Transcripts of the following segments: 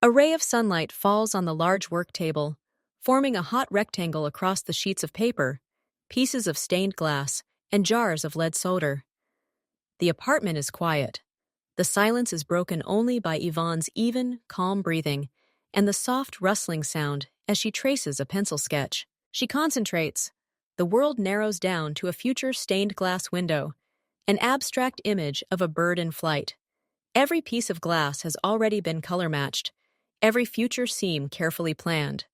A ray of sunlight falls on the large work table, forming a hot rectangle across the sheets of paper, pieces of stained glass, and jars of lead solder. The apartment is quiet. The silence is broken only by Yvonne's even, calm breathing and the soft rustling sound as she traces a pencil sketch. She concentrates. The world narrows down to a future stained glass window, an abstract image of a bird in flight. Every piece of glass has already been color-matched, every future seam carefully planned.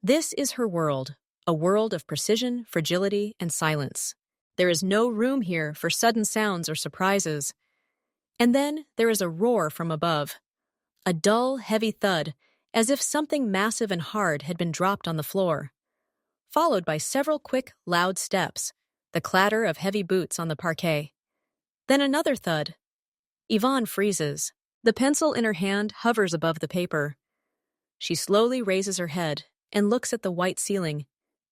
This is her world, a world of precision, fragility, and silence. There is no room here for sudden sounds or surprises. And then there is a roar from above. A dull, heavy thud, as if something massive and hard had been dropped on the floor. Followed by several quick, loud steps, the clatter of heavy boots on the parquet. Then another thud. Yvonne freezes. The pencil in her hand hovers above the paper. She slowly raises her head and looks at the white ceiling,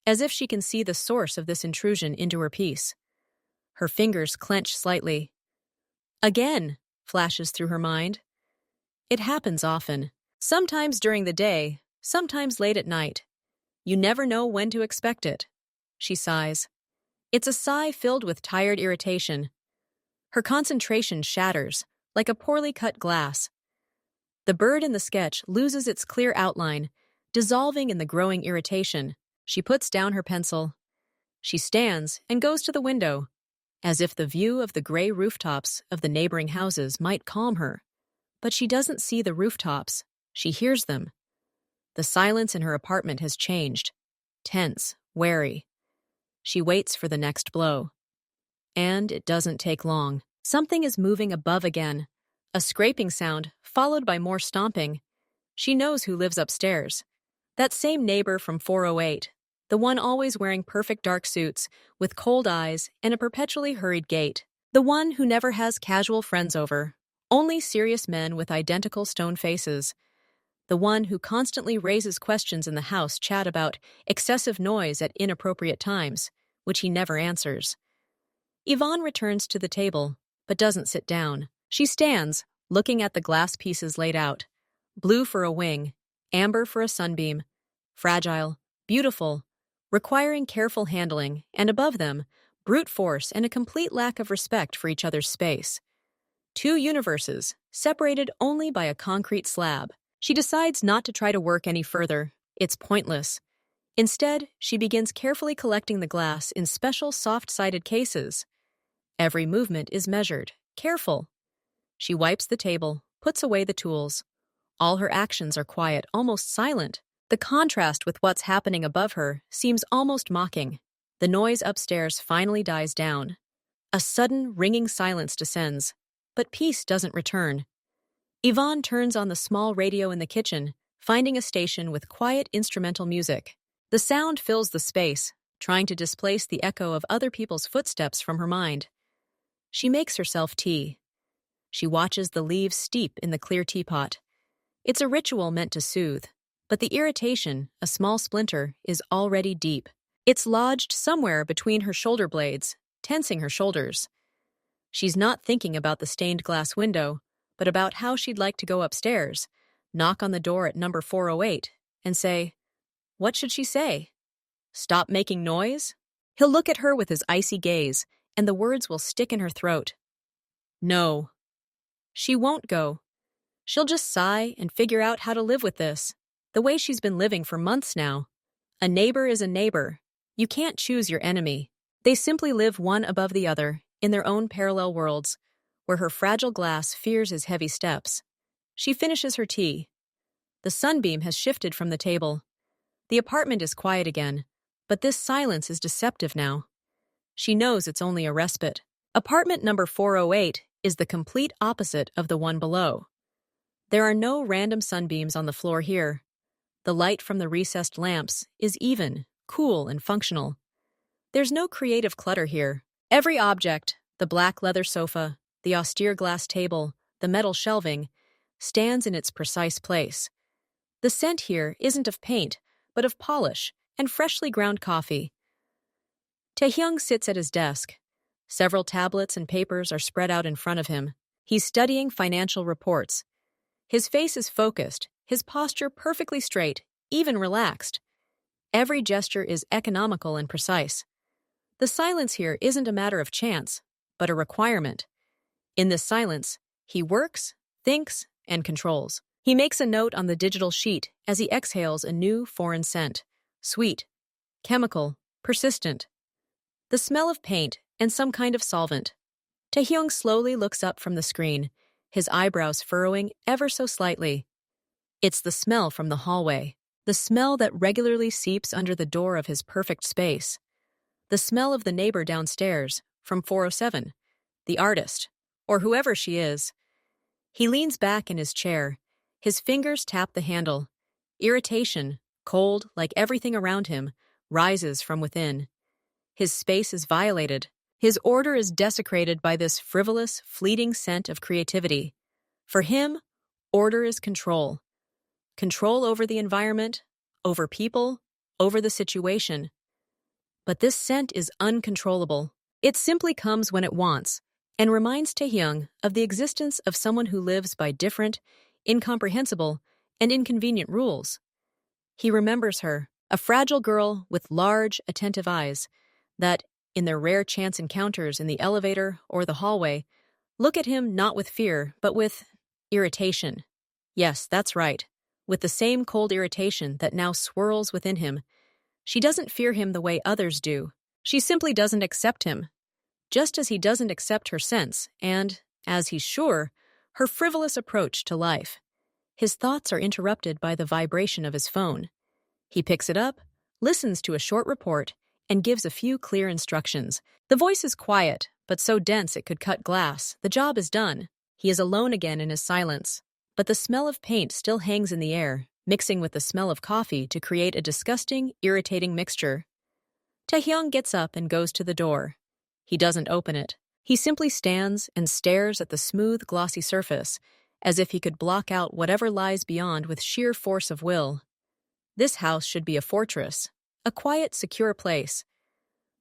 as if she can see the source of this intrusion into her piece. Her fingers clench slightly. Again, flashes through her mind. It happens often. Sometimes during the day, sometimes late at night. You never know when to expect it. She sighs. It's a sigh filled with tired irritation. Her concentration shatters, like a poorly cut glass. The bird in the sketch loses its clear outline, dissolving in the growing irritation. She puts down her pencil. She stands and goes to the window, as if the view of the gray rooftops of the neighboring houses might calm her. But she doesn't see the rooftops. She hears them. The silence in her apartment has changed. Tense, wary. She waits for the next blow. And it doesn't take long. Something is moving above again. A scraping sound, followed by more stomping. She knows who lives upstairs. That same neighbor from 408. The one always wearing perfect dark suits, with cold eyes and a perpetually hurried gait. The one who never has casual friends over. Only serious men with identical stone faces. The one who constantly raises questions in the house chat about excessive noise at inappropriate times, which he never answers. Yvonne returns to the table, but doesn't sit down. She stands, looking at the glass pieces laid out. Blue for a wing, amber for a sunbeam. Fragile, beautiful, requiring careful handling, and above them, brute force and a complete lack of respect for each other's space. Two universes, separated only by a concrete slab. She decides not to try to work any further. It's pointless. Instead, she begins carefully collecting the glass in special soft-sided cases. Every movement is measured, careful. She wipes the table, puts away the tools. All her actions are quiet, almost silent. The contrast with what's happening above her seems almost mocking. The noise upstairs finally dies down. A sudden, ringing silence descends, but peace doesn't return. Yvonne turns on the small radio in the kitchen, finding a station with quiet instrumental music. The sound fills the space, trying to displace the echo of other people's footsteps from her mind. She makes herself tea. She watches the leaves steep in the clear teapot. It's a ritual meant to soothe, but the irritation, a small splinter, is already deep. It's lodged somewhere between her shoulder blades, tensing her shoulders. She's not thinking about the stained glass window, but about how she'd like to go upstairs, knock on the door at number 408, and say, what should she say? Stop making noise? He'll look at her with his icy gaze, and the words will stick in her throat. No. She won't go. She'll just sigh and figure out how to live with this, the way she's been living for months now. A neighbor is a neighbor. You can't choose your enemy. They simply live one above the other, in their own parallel worlds, where her fragile glass fears his heavy steps. She finishes her tea. The sunbeam has shifted from the table. The apartment is quiet again, but this silence is deceptive now. She knows it's only a respite. Apartment number 408 is the complete opposite of the one below. There are no random sunbeams on the floor here. The light from the recessed lamps is even, cool, and functional. There's no creative clutter here. Every object, the black leather sofa, the austere glass table, the metal shelving, stands in its precise place. The scent here isn't of paint, but of polish and freshly ground coffee. Taehyung sits at his desk. Several tablets and papers are spread out in front of him. He's studying financial reports. His face is focused, his posture perfectly straight, even relaxed. Every gesture is economical and precise. The silence here isn't a matter of chance, but a requirement. In this silence, he works, thinks, and controls. He makes a note on the digital sheet as he exhales a new foreign scent. Sweet, chemical, persistent. The smell of paint and some kind of solvent. Taehyung slowly looks up from the screen, his eyebrows furrowing ever so slightly. It's the smell from the hallway, the smell that regularly seeps under the door of his perfect space. The smell of the neighbor downstairs, from 407, the artist, or whoever she is. He leans back in his chair. His fingers tap the handle. Irritation, cold like everything around him, rises from within. His space is violated. His order is desecrated by this frivolous, fleeting scent of creativity. For him, order is control. Control over the environment, over people, over the situation. But this scent is uncontrollable. It simply comes when it wants, and reminds Taehyung of the existence of someone who lives by different, incomprehensible, and inconvenient rules. He remembers her, a fragile girl with large, attentive eyes, that, in their rare chance encounters in the elevator or the hallway, look at him not with fear, but with irritation. Yes, that's right, with the same cold irritation that now swirls within him. She doesn't fear him the way others do. She simply doesn't accept him. Just as he doesn't accept her sense and, as he's sure, her frivolous approach to life. His thoughts are interrupted by the vibration of his phone. He picks it up, listens to a short report, and gives a few clear instructions. The voice is quiet, but so dense it could cut glass. The job is done. He is alone again in his silence. But the smell of paint still hangs in the air, mixing with the smell of coffee to create a disgusting, irritating mixture. Taehyung gets up and goes to the door. He doesn't open it. He simply stands and stares at the smooth, glossy surface, as if he could block out whatever lies beyond with sheer force of will. This house should be a fortress, a quiet, secure place.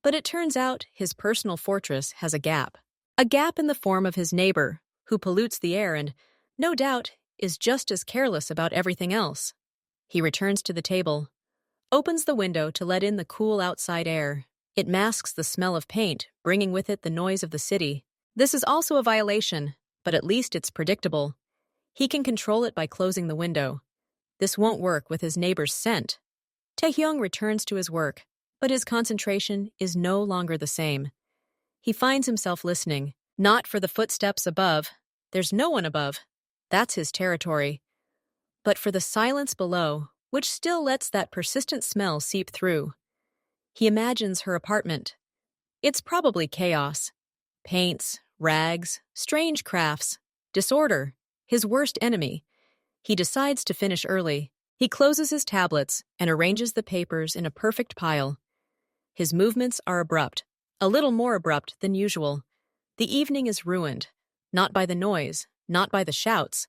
But it turns out his personal fortress has a gap in the form of his neighbor, who pollutes the air and, no doubt, is just as careless about everything else. He returns to the table, opens the window to let in the cool outside air. It masks the smell of paint, bringing with it the noise of the city. This is also a violation, but at least it's predictable. He can control it by closing the window. This won't work with his neighbor's scent. Taehyung returns to his work, but his concentration is no longer the same. He finds himself listening, not for the footsteps above. There's no one above. That's his territory. But for the silence below, which still lets that persistent smell seep through. He imagines her apartment. It's probably chaos. Paints, rags, strange crafts, disorder, his worst enemy. He decides to finish early. He closes his tablets and arranges the papers in a perfect pile. His movements are abrupt, a little more abrupt than usual. The evening is ruined, not by the noise, not by the shouts,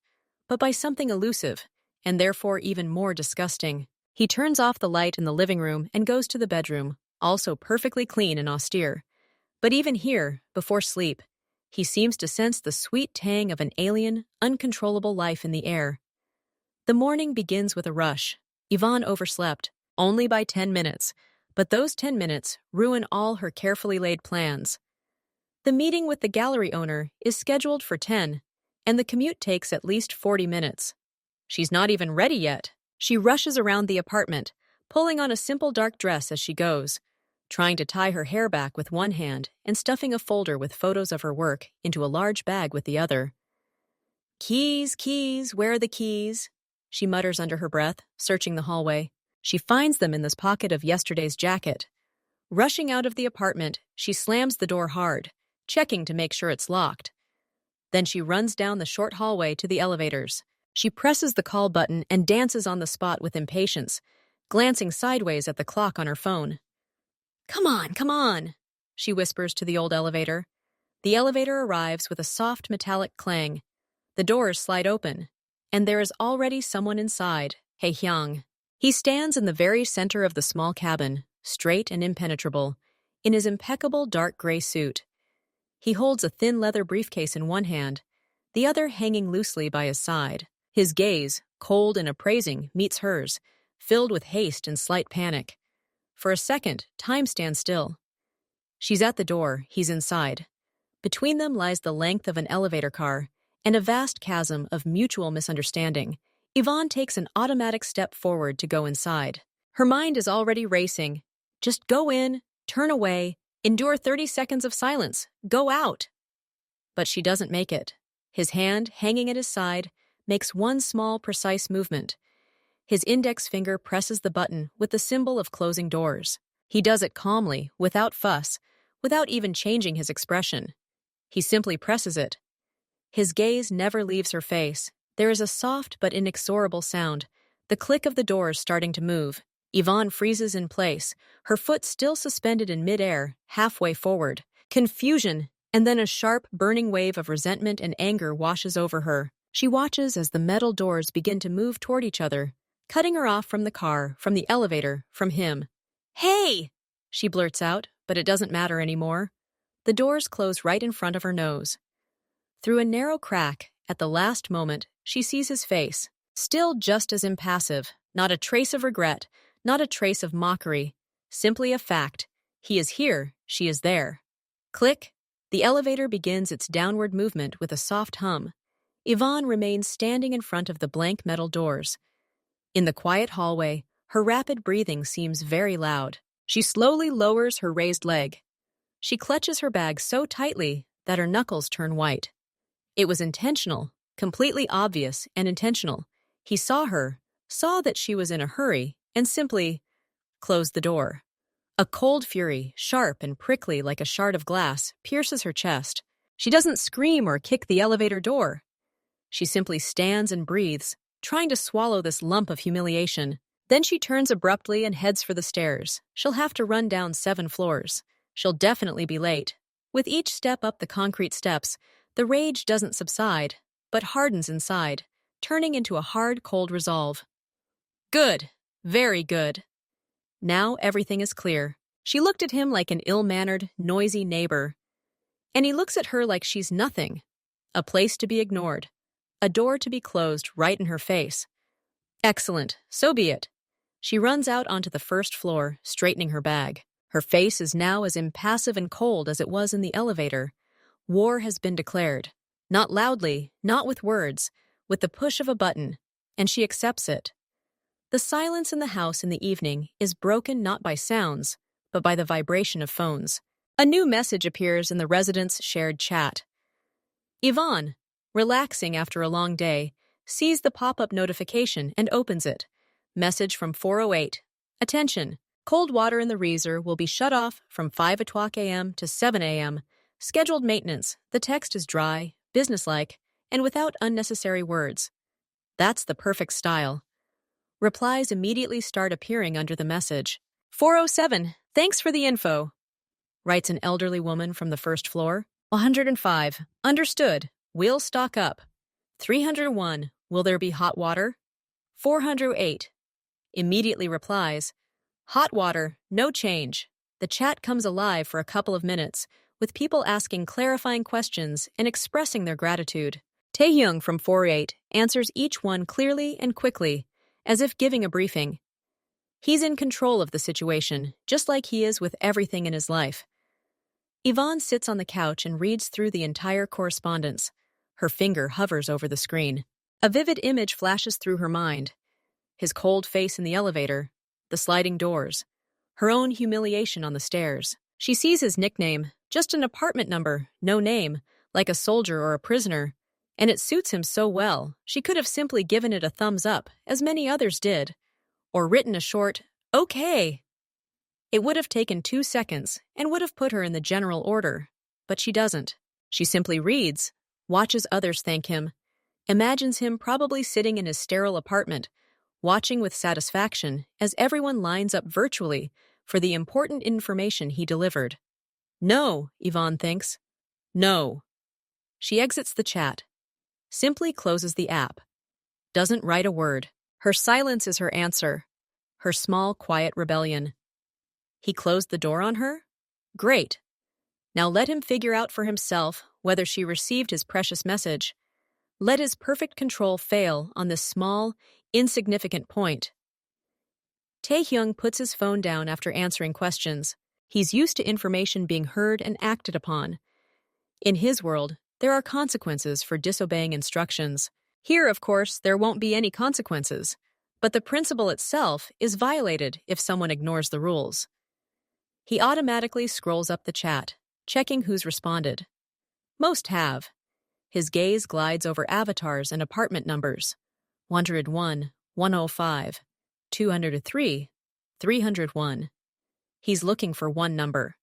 but by something elusive, and therefore even more disgusting. He turns off the light in the living room and goes to the bedroom, also perfectly clean and austere. But even here, before sleep, he seems to sense the sweet tang of an alien, uncontrollable life in the air. The morning begins with a rush. Yvonne overslept, only by 10 minutes, but those 10 minutes ruin all her carefully laid plans. The meeting with the gallery owner is scheduled for 10, and the commute takes at least 40 minutes. She's not even ready yet. She rushes around the apartment, pulling on a simple dark dress as she goes, trying to tie her hair back with one hand and stuffing a folder with photos of her work into a large bag with the other. Keys, keys, where are the keys? She mutters under her breath, searching the hallway. She finds them in this pocket of yesterday's jacket. Rushing out of the apartment, she slams the door hard, checking to make sure it's locked. Then she runs down the short hallway to the elevators. She presses the call button and dances on the spot with impatience, glancing sideways at the clock on her phone. Come on, she whispers to the old elevator. The elevator arrives with a soft metallic clang. The doors slide open, and there is already someone inside, Hae-hyung. He stands in the very center of the small cabin, straight and impenetrable, in his impeccable dark gray suit. He holds a thin leather briefcase in one hand, the other hanging loosely by his side. His gaze, cold and appraising, meets hers, filled with haste and slight panic. For a second, time stands still. She's at the door, he's inside. Between them lies the length of an elevator car and a vast chasm of mutual misunderstanding. Yvonne takes an automatic step forward to go inside. Her mind is already racing. Just go in, turn away, endure 30 seconds of silence, go out. But she doesn't make it. His hand, hanging at his side, makes one small, precise movement. His index finger presses the button with the symbol of closing doors. He does it calmly, without fuss, without even changing his expression. He simply presses it. His gaze never leaves her face. There is a soft but inexorable sound, the click of the doors starting to move. Yvonne freezes in place, her foot still suspended in midair, halfway forward. Confusion, and then a sharp, burning wave of resentment and anger washes over her. She watches as the metal doors begin to move toward each other, cutting her off from the car, from the elevator, from him. "Hey!" she blurts out, but it doesn't matter anymore. The doors close right in front of her nose. Through a narrow crack, at the last moment, she sees his face, still just as impassive, not a trace of regret, not a trace of mockery, simply a fact. He is here, she is there. Click. The elevator begins its downward movement with a soft hum. Yvonne remains standing in front of the blank metal doors. In the quiet hallway, her rapid breathing seems very loud. She slowly lowers her raised leg. She clutches her bag so tightly that her knuckles turn white. It was intentional, completely obvious and intentional. He saw her, saw that she was in a hurry, and simply closed the door. A cold fury, sharp and prickly like a shard of glass, pierces her chest. She doesn't scream or kick the elevator door. She simply stands and breathes, trying to swallow this lump of humiliation. Then she turns abruptly and heads for the stairs. She'll have to run down 7 floors. She'll definitely be late. With each step up the concrete steps, the rage doesn't subside, but hardens inside, turning into a hard, cold resolve. Good. Very good. Now everything is clear. She looked at him like an ill-mannered, noisy neighbor. And he looks at her like she's nothing. A place to be ignored. A door to be closed right in her face. Excellent. So be it. She runs out onto the first floor, straightening her bag. Her face is now as impassive and cold as it was in the elevator. War has been declared. Not loudly, not with words, with the push of a button, and she accepts it. The silence in the house in the evening is broken not by sounds, but by the vibration of phones. A new message appears in the residents' shared chat. Yvonne, relaxing after a long day, sees the pop-up notification and opens it. Message from 408. Attention. Cold water in the reezer will be shut off from 5 o'clock a.m. to 7 a.m. Scheduled maintenance. The text is dry, businesslike, and without unnecessary words. That's the perfect style. Replies immediately start appearing under the message. 407. Thanks for the info, writes an elderly woman from the first floor. 105. Understood. We'll stock up. 301. Will there be hot water? 408. Immediately replies, hot water, no change. The chat comes alive for a couple of minutes, with people asking clarifying questions and expressing their gratitude. Taehyung from 48 answers each one clearly and quickly, as if giving a briefing. He's in control of the situation, just like he is with everything in his life. Yvonne sits on the couch and reads through the entire correspondence. Her finger hovers over the screen. A vivid image flashes through her mind. His cold face in the elevator, the sliding doors, her own humiliation on the stairs. She sees his nickname, just an apartment number, no name, like a soldier or a prisoner. And it suits him so well, she could have simply given it a thumbs up, as many others did, or written a short, okay. It would have taken 2 seconds and would have put her in the general order, but she doesn't. She simply reads, watches others thank him, imagines him probably sitting in his sterile apartment, watching with satisfaction as everyone lines up virtually for the important information he delivered. No, Yvonne thinks. No. She exits the chat. Simply closes the app. Doesn't write a word. Her silence is her answer. Her small, quiet rebellion. He closed the door on her? Great. Now let him figure out for himself whether she received his precious message. let his perfect control fail on this small, insignificant point. Taehyung puts his phone down after answering questions. He's used to information being heard and acted upon. In his world, there are consequences for disobeying instructions. Here, of course, there won't be any consequences, but the principle itself is violated if someone ignores the rules. He automatically scrolls up the chat, checking who's responded. Most have. His gaze glides over avatars and apartment numbers. 101, 105, 203, 301. He's looking for one number.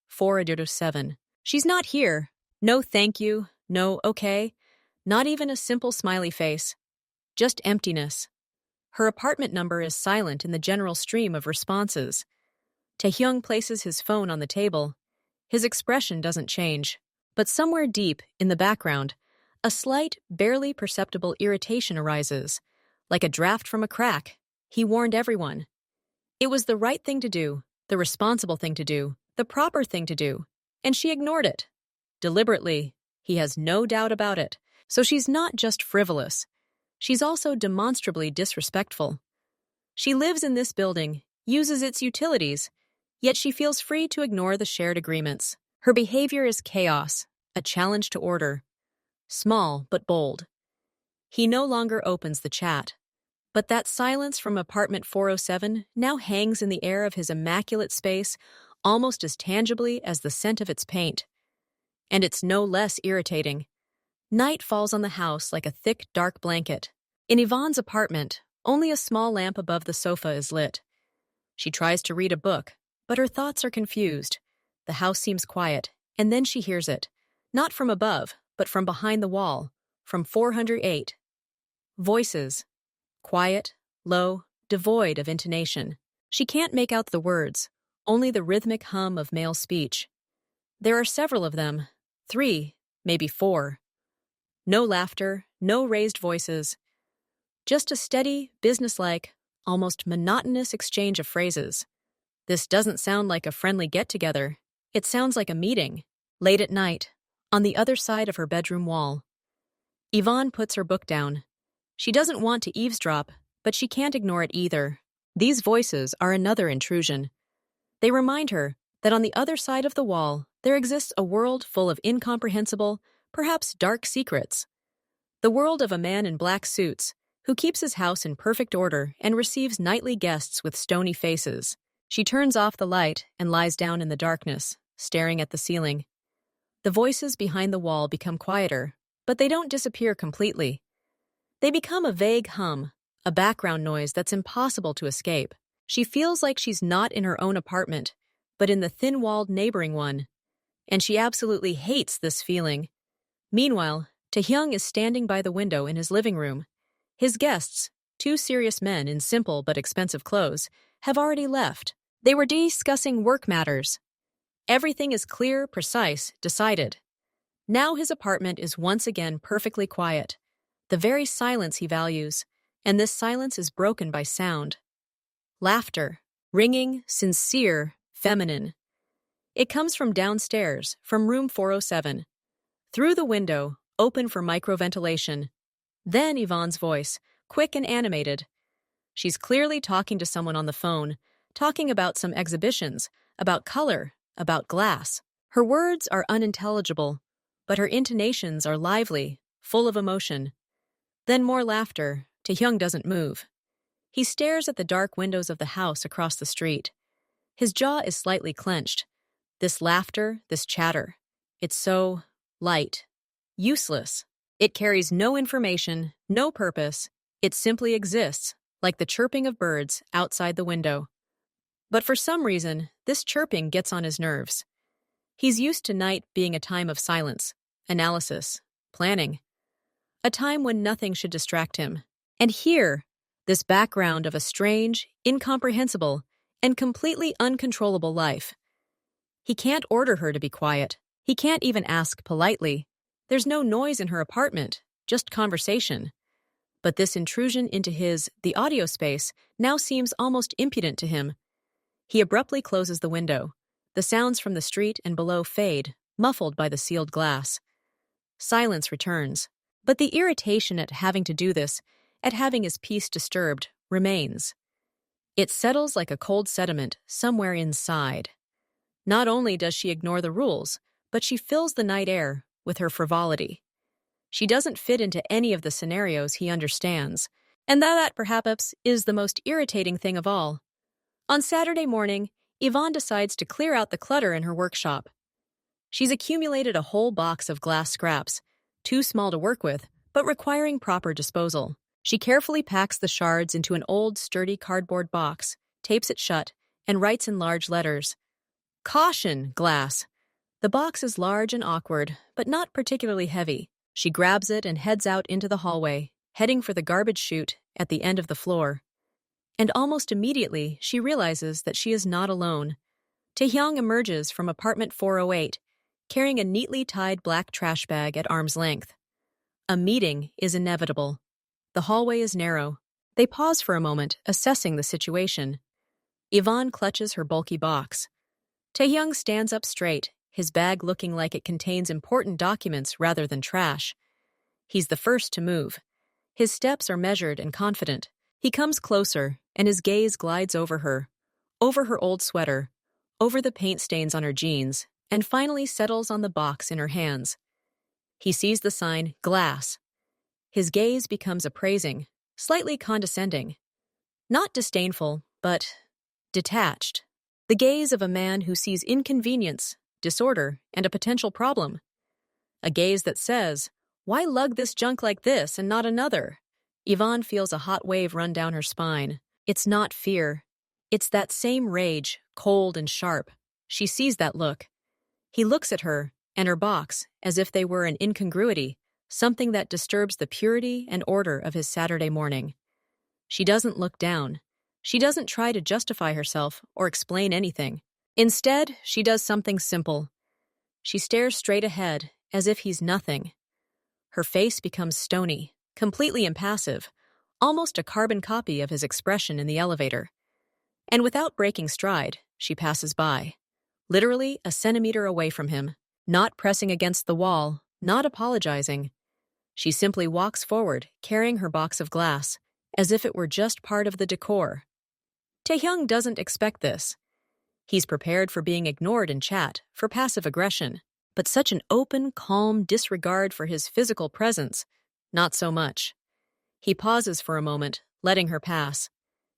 407. She's not here. No thank you, no okay, not even a simple smiley face. Just emptiness. Her apartment number is silent in the general stream of responses. Taehyung places his phone on the table. His expression doesn't change. But somewhere deep, in the background, a slight, barely perceptible irritation arises. Like a draft from a crack. He warned everyone. It was the right thing to do, the responsible thing to do, the proper thing to do, and she ignored it. Deliberately. He has no doubt about it. So she's not just frivolous. She's also demonstrably disrespectful. She lives in this building, uses its utilities, yet she feels free to ignore the shared agreements. Her behavior is chaos, a challenge to order. Small but bold. He no longer opens the chat. But that silence from apartment 407 now hangs in the air of his immaculate space almost as tangibly as the scent of its paint. And it's no less irritating. Night falls on the house like a thick, dark blanket. In Yvonne's apartment, only a small lamp above the sofa is lit. She tries to read a book, but her thoughts are confused. The house seems quiet, and then she hears it. Not from above, but from behind the wall, from 408. Voices. Quiet, low, devoid of intonation. She can't make out the words, only the rhythmic hum of male speech. There are several of them, 3, maybe 4. No laughter, no raised voices. Just a steady, businesslike, almost monotonous exchange of phrases. This doesn't sound like a friendly get-together. It sounds like a meeting, late at night, on the other side of her bedroom wall. Yvonne puts her book down. She doesn't want to eavesdrop, but she can't ignore it either. These voices are another intrusion. They remind her that on the other side of the wall, there exists a world full of incomprehensible, perhaps dark secrets. The world of a man in black suits, who keeps his house in perfect order and receives nightly guests with stony faces. She turns off the light and lies down in the darkness, staring at the ceiling. The voices behind the wall become quieter, but they don't disappear completely. They become a vague hum, a background noise that's impossible to escape. She feels like she's not in her own apartment, but in the thin-walled neighboring one. And she absolutely hates this feeling. Meanwhile, Taehyung is standing by the window in his living room. His guests, 2 serious men in simple but expensive clothes, have already left. They were discussing work matters. Everything is clear, precise, decided. Now his apartment is once again perfectly quiet, the very silence he values, and this silence is broken by sound. Laughter, ringing, sincere, feminine. It comes from downstairs, from room 407. Through the window, open for microventilation. Then Yvonne's voice, quick and animated. She's clearly talking to someone on the phone, talking about some exhibitions, about color, about glass. Her words are unintelligible, but her intonations are lively, full of emotion. Then more laughter. Taehyung doesn't move. He stares at the dark windows of the house across the street. His jaw is slightly clenched. This laughter, this chatter. It's so light, useless. It carries no information, no purpose. It simply exists, like the chirping of birds outside the window. But for some reason, this chirping gets on his nerves. He's used to night being a time of silence, analysis, planning. A time when nothing should distract him. And here, this background of a strange, incomprehensible, and completely uncontrollable life. He can't order her to be quiet. He can't even ask politely. There's no noise in her apartment, just conversation. But this intrusion into the audio space, now seems almost impudent to him. He abruptly closes the window. The sounds from the street and below fade, muffled by the sealed glass. Silence returns. But the irritation at having to do this, at having his peace disturbed, remains. It settles like a cold sediment somewhere inside. Not only does she ignore the rules, but she fills the night air with her frivolity. She doesn't fit into any of the scenarios he understands, and that perhaps is the most irritating thing of all. On Saturday morning, Yvonne decides to clear out the clutter in her workshop. She's accumulated a whole box of glass scraps, too small to work with, but requiring proper disposal. She carefully packs the shards into an old, sturdy cardboard box, tapes it shut, and writes in large letters, "Caution, glass." The box is large and awkward, but not particularly heavy. She grabs it and heads out into the hallway, heading for the garbage chute at the end of the floor. And almost immediately, she realizes that she is not alone. Taehyung emerges from apartment 408, carrying a neatly tied black trash bag at arm's length. A meeting is inevitable. The hallway is narrow. They pause for a moment, assessing the situation. Yvonne clutches her bulky box. Taehyung stands up straight, his bag looking like it contains important documents rather than trash. He's the first to move. His steps are measured and confident. He comes closer, and his gaze glides over her old sweater, over the paint stains on her jeans, and finally settles on the box in her hands. He sees the sign, glass. His gaze becomes appraising, slightly condescending. Not disdainful, but detached. The gaze of a man who sees inconvenience, disorder, and a potential problem. A gaze that says, "Why lug this junk like this and not another?" Yvonne feels a hot wave run down her spine. It's not fear. It's that same rage, cold and sharp. She sees that look. He looks at her and her box as if they were an incongruity, something that disturbs the purity and order of his Saturday morning. She doesn't look down. She doesn't try to justify herself or explain anything. Instead, she does something simple. She stares straight ahead, as if he's nothing. Her face becomes stony, completely impassive, almost a carbon copy of his expression in the elevator. And without breaking stride, she passes by, literally a centimeter away from him, not pressing against the wall, not apologizing. She simply walks forward, carrying her box of glass, as if it were just part of the decor. Taehyung doesn't expect this. He's prepared for being ignored in chat, for passive aggression, but such an open, calm disregard for his physical presence, not so much. He pauses for a moment, letting her pass.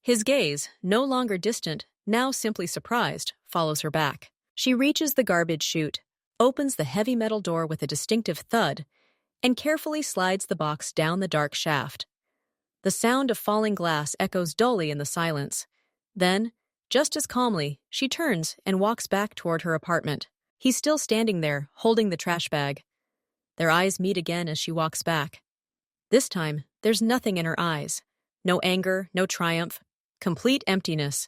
His gaze, no longer distant, now simply surprised, follows her back. She reaches the garbage chute, opens the heavy metal door with a distinctive thud, and carefully slides the box down the dark shaft. The sound of falling glass echoes dully in the silence. Then, just as calmly, she turns and walks back toward her apartment. He's still standing there, holding the trash bag. Their eyes meet again as she walks back. This time, there's nothing in her eyes. No anger, no triumph. Complete emptiness.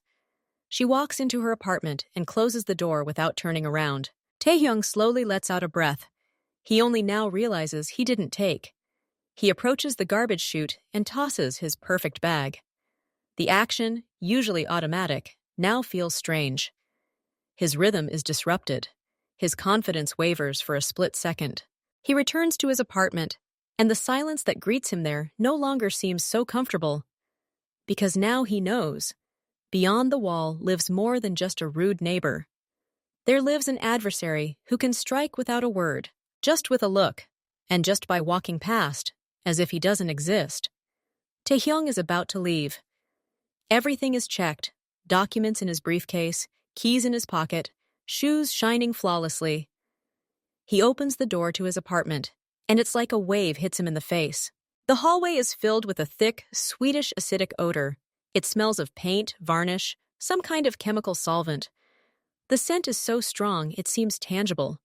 She walks into her apartment and closes the door without turning around. Taehyung slowly lets out a breath. He only now realizes he didn't take. He approaches the garbage chute and tosses his perfect bag. The action, usually automatic, now feels strange. His rhythm is disrupted. His confidence wavers for a split second. He returns to his apartment, and the silence that greets him there no longer seems so comfortable. Because now he knows, beyond the wall lives more than just a rude neighbor. There lives an adversary who can strike without a word, just with a look, and just by walking past, as if he doesn't exist. Taehyung is about to leave. Everything is checked, documents in his briefcase, keys in his pocket, shoes shining flawlessly. He opens the door to his apartment, and it's like a wave hits him in the face. The hallway is filled with a thick, sweetish acidic odor. It smells of paint, varnish, some kind of chemical solvent. The scent is so strong it seems tangible.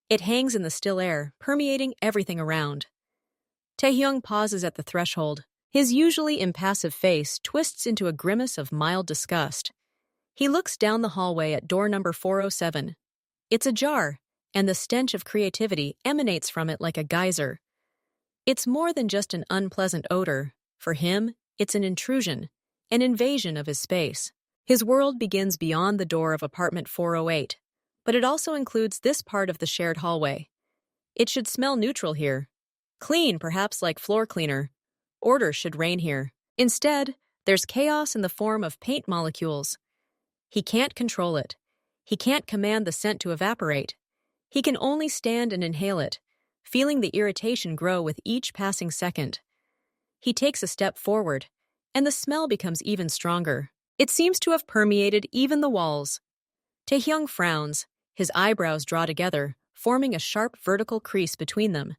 It hangs in the still air, permeating everything around. Taehyung pauses at the threshold. His usually impassive face twists into a grimace of mild disgust. He looks down the hallway at door number 407. It's ajar, and the stench of creativity emanates from it like a geyser. It's more than just an unpleasant odor. For him, it's an intrusion, an invasion of his space. His world begins beyond the door of apartment 408, but it also includes this part of the shared hallway. It should smell neutral here. Clean, perhaps like floor cleaner. Order should reign here. Instead, there's chaos in the form of paint molecules. He can't control it. He can't command the scent to evaporate. He can only stand and inhale it, feeling the irritation grow with each passing second. He takes a step forward, and the smell becomes even stronger. It seems to have permeated even the walls. Taehyung frowns, his eyebrows draw together, forming a sharp vertical crease between them.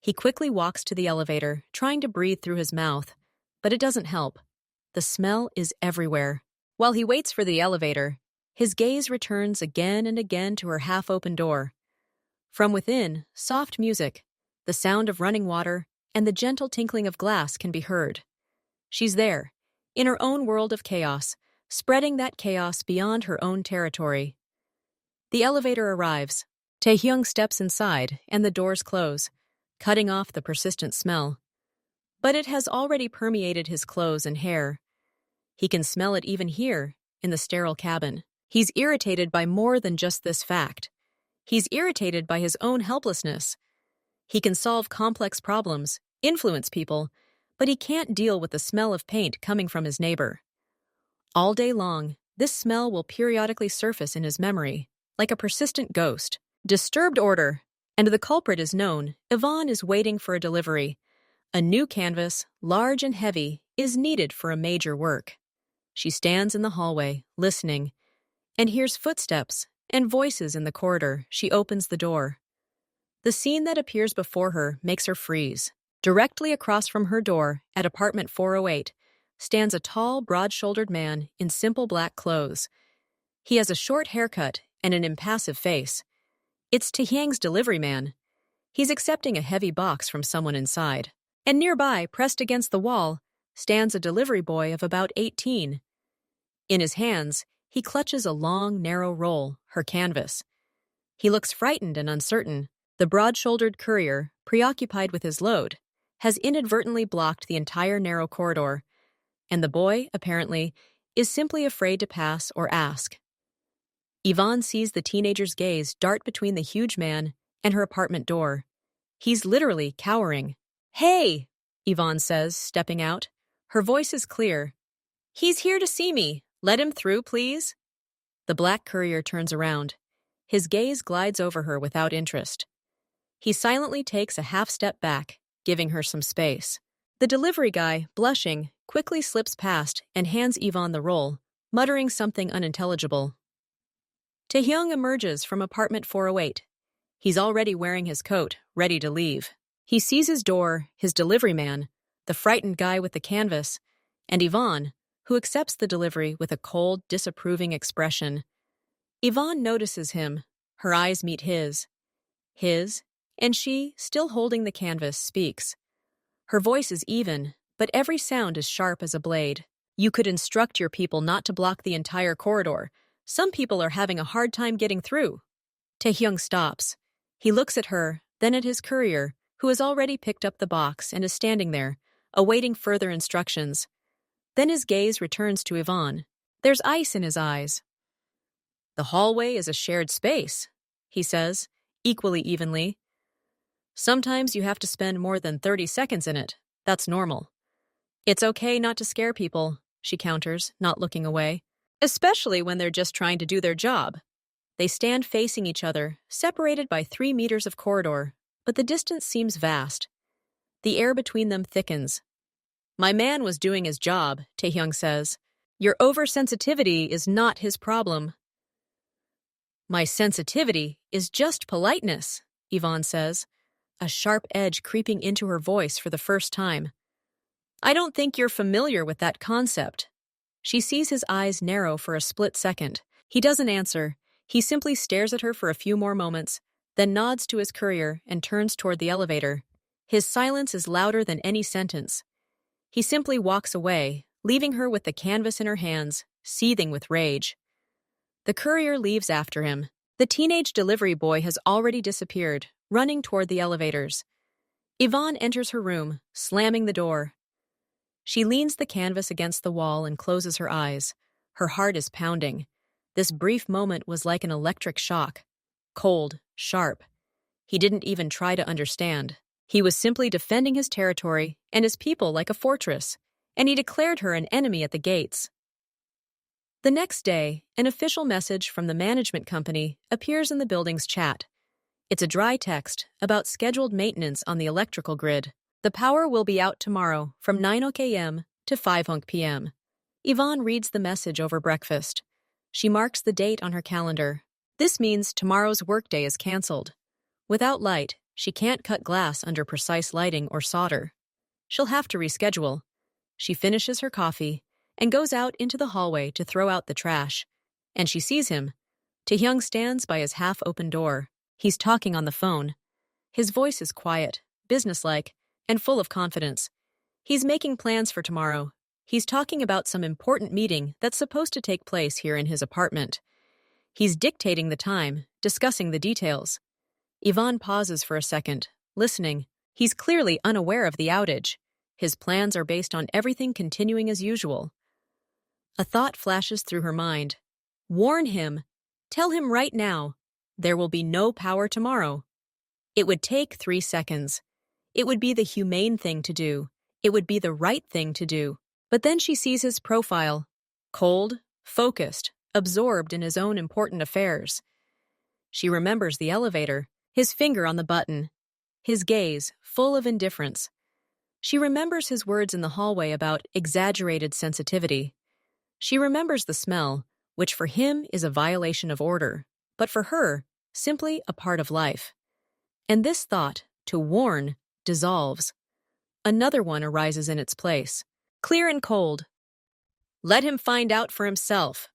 He quickly walks to the elevator, trying to breathe through his mouth, but it doesn't help. The smell is everywhere. While he waits for the elevator, his gaze returns again and again to her half-open door. From within, soft music, the sound of running water, and the gentle tinkling of glass can be heard. She's there, in her own world of chaos, spreading that chaos beyond her own territory. The elevator arrives. Taehyung steps inside, and the doors close, cutting off the persistent smell. But it has already permeated his clothes and hair. He can smell it even here, in the sterile cabin. He's irritated by more than just this fact. He's irritated by his own helplessness. He can solve complex problems, influence people, but he can't deal with the smell of paint coming from his neighbor. All day long, this smell will periodically surface in his memory, like a persistent ghost. Disturbed order, and the culprit is known. Yvonne is waiting for a delivery. A new canvas, large and heavy, is needed for a major work. She stands in the hallway, listening, and hears footsteps and voices in the corridor. She opens the door. The scene that appears before her makes her freeze. Directly across from her door, at apartment 408, stands a tall, broad-shouldered man in simple black clothes. He has a short haircut and an impassive face. It's Taehyung's delivery man. He's accepting a heavy box from someone inside. And nearby, pressed against the wall, stands a delivery boy of about 18. In his hands, he clutches a long, narrow roll, her canvas. He looks frightened and uncertain. The broad-shouldered courier, preoccupied with his load, has inadvertently blocked the entire narrow corridor, and the boy, apparently, is simply afraid to pass or ask. Yvonne sees the teenager's gaze dart between the huge man and her apartment door. He's literally cowering. "Hey!" Yvonne says, stepping out. Her voice is clear. "He's here to see me. Let him through, please." The black courier turns around. His gaze glides over her without interest. He silently takes a half-step back, giving her some space. The delivery guy, blushing, quickly slips past and hands Yvonne the roll, muttering something unintelligible. Taehyung emerges from apartment 408. He's already wearing his coat, ready to leave. He sees his door, his delivery man, the frightened guy with the canvas, and Yvonne, who accepts the delivery with a cold, disapproving expression. Yvonne notices him. Her eyes meet his. And she, still holding the canvas, speaks. Her voice is even, but every sound is sharp as a blade. "You could instruct your people not to block the entire corridor. Some people are having a hard time getting through." Taehyung stops. He looks at her, then at his courier, who has already picked up the box and is standing there, awaiting further instructions. Then his gaze returns to Yvonne. There's ice in his eyes. "The hallway is a shared space," he says, equally evenly. "Sometimes you have to spend more than 30 seconds in it. That's normal." "It's okay not to scare people," she counters, not looking away. "Especially when they're just trying to do their job." They stand facing each other, separated by 3 meters of corridor, but the distance seems vast. The air between them thickens. "My man was doing his job," Taehyung says. "Your oversensitivity is not his problem." "My sensitivity is just politeness," Yvonne says, a sharp edge creeping into her voice for the first time. "I don't think you're familiar with that concept." She sees his eyes narrow for a split second. He doesn't answer. He simply stares at her for a few more moments, then nods to his courier and turns toward the elevator. His silence is louder than any sentence. He simply walks away, leaving her with the canvas in her hands, seething with rage. The courier leaves after him. The teenage delivery boy has already disappeared, running toward the elevators. Yvonne enters her room, slamming the door. She leans the canvas against the wall and closes her eyes. Her heart is pounding. This brief moment was like an electric shock. Cold, sharp. He didn't even try to understand. He was simply defending his territory and his people like a fortress, and he declared her an enemy at the gates. The next day, an official message from the management company appears in the building's chat. It's a dry text about scheduled maintenance on the electrical grid. The power will be out tomorrow from 9 a.m. to 5 p.m. Yvonne reads the message over breakfast. She marks the date on her calendar. This means tomorrow's workday is canceled. Without light, she can't cut glass under precise lighting or solder. She'll have to reschedule. She finishes her coffee and goes out into the hallway to throw out the trash. And she sees him. Taehyung stands by his half-open door. He's talking on the phone. His voice is quiet, businesslike, and full of confidence. He's making plans for tomorrow. He's talking about some important meeting that's supposed to take place here in his apartment. He's dictating the time, discussing the details. Yvonne pauses for a second, listening. He's clearly unaware of the outage. His plans are based on everything continuing as usual. A thought flashes through her mind. Warn him. Tell him right now. There will be no power tomorrow. It would take 3 seconds. It would be the humane thing to do. It would be the right thing to do. But then she sees his profile. Cold, focused, absorbed in his own important affairs. She remembers the elevator, his finger on the button, his gaze full of indifference. She remembers his words in the hallway about exaggerated sensitivity. She remembers the smell, which for him is a violation of order, but for her, simply a part of life. And this thought, to warn, dissolves. Another one arises in its place, clear and cold. Let him find out for himself.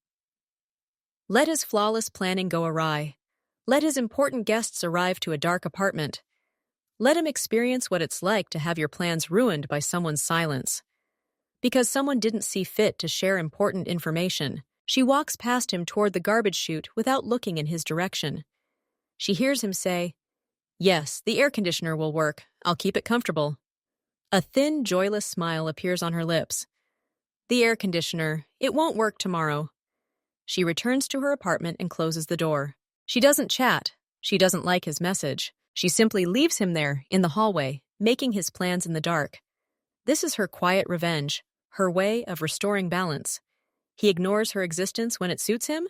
Let his flawless planning go awry. Let his important guests arrive to a dark apartment. Let him experience what it's like to have your plans ruined by someone's silence. Because someone didn't see fit to share important information, she walks past him toward the garbage chute without looking in his direction. She hears him say, "Yes, the air conditioner will work. I'll keep it comfortable." A thin, joyless smile appears on her lips. The air conditioner, it won't work tomorrow. She returns to her apartment and closes the door. She doesn't chat. She doesn't like his message. She simply leaves him there, in the hallway, making his plans in the dark. This is her quiet revenge, her way of restoring balance. He ignores her existence when it suits him?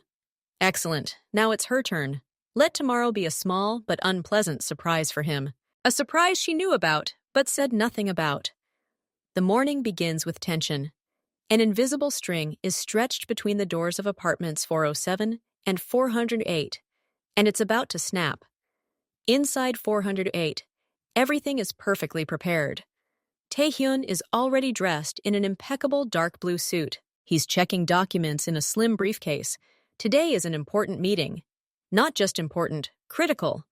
Excellent. Now it's her turn. Let tomorrow be a small but unpleasant surprise for him. A surprise she knew about, but said nothing about. The morning begins with tension. An invisible string is stretched between the doors of apartments 407 and 408, and it's about to snap. Inside 408, everything is perfectly prepared. Taehyun is already dressed in an impeccable dark blue suit. He's checking documents in a slim briefcase. Today is an important meeting. Not just important, critical.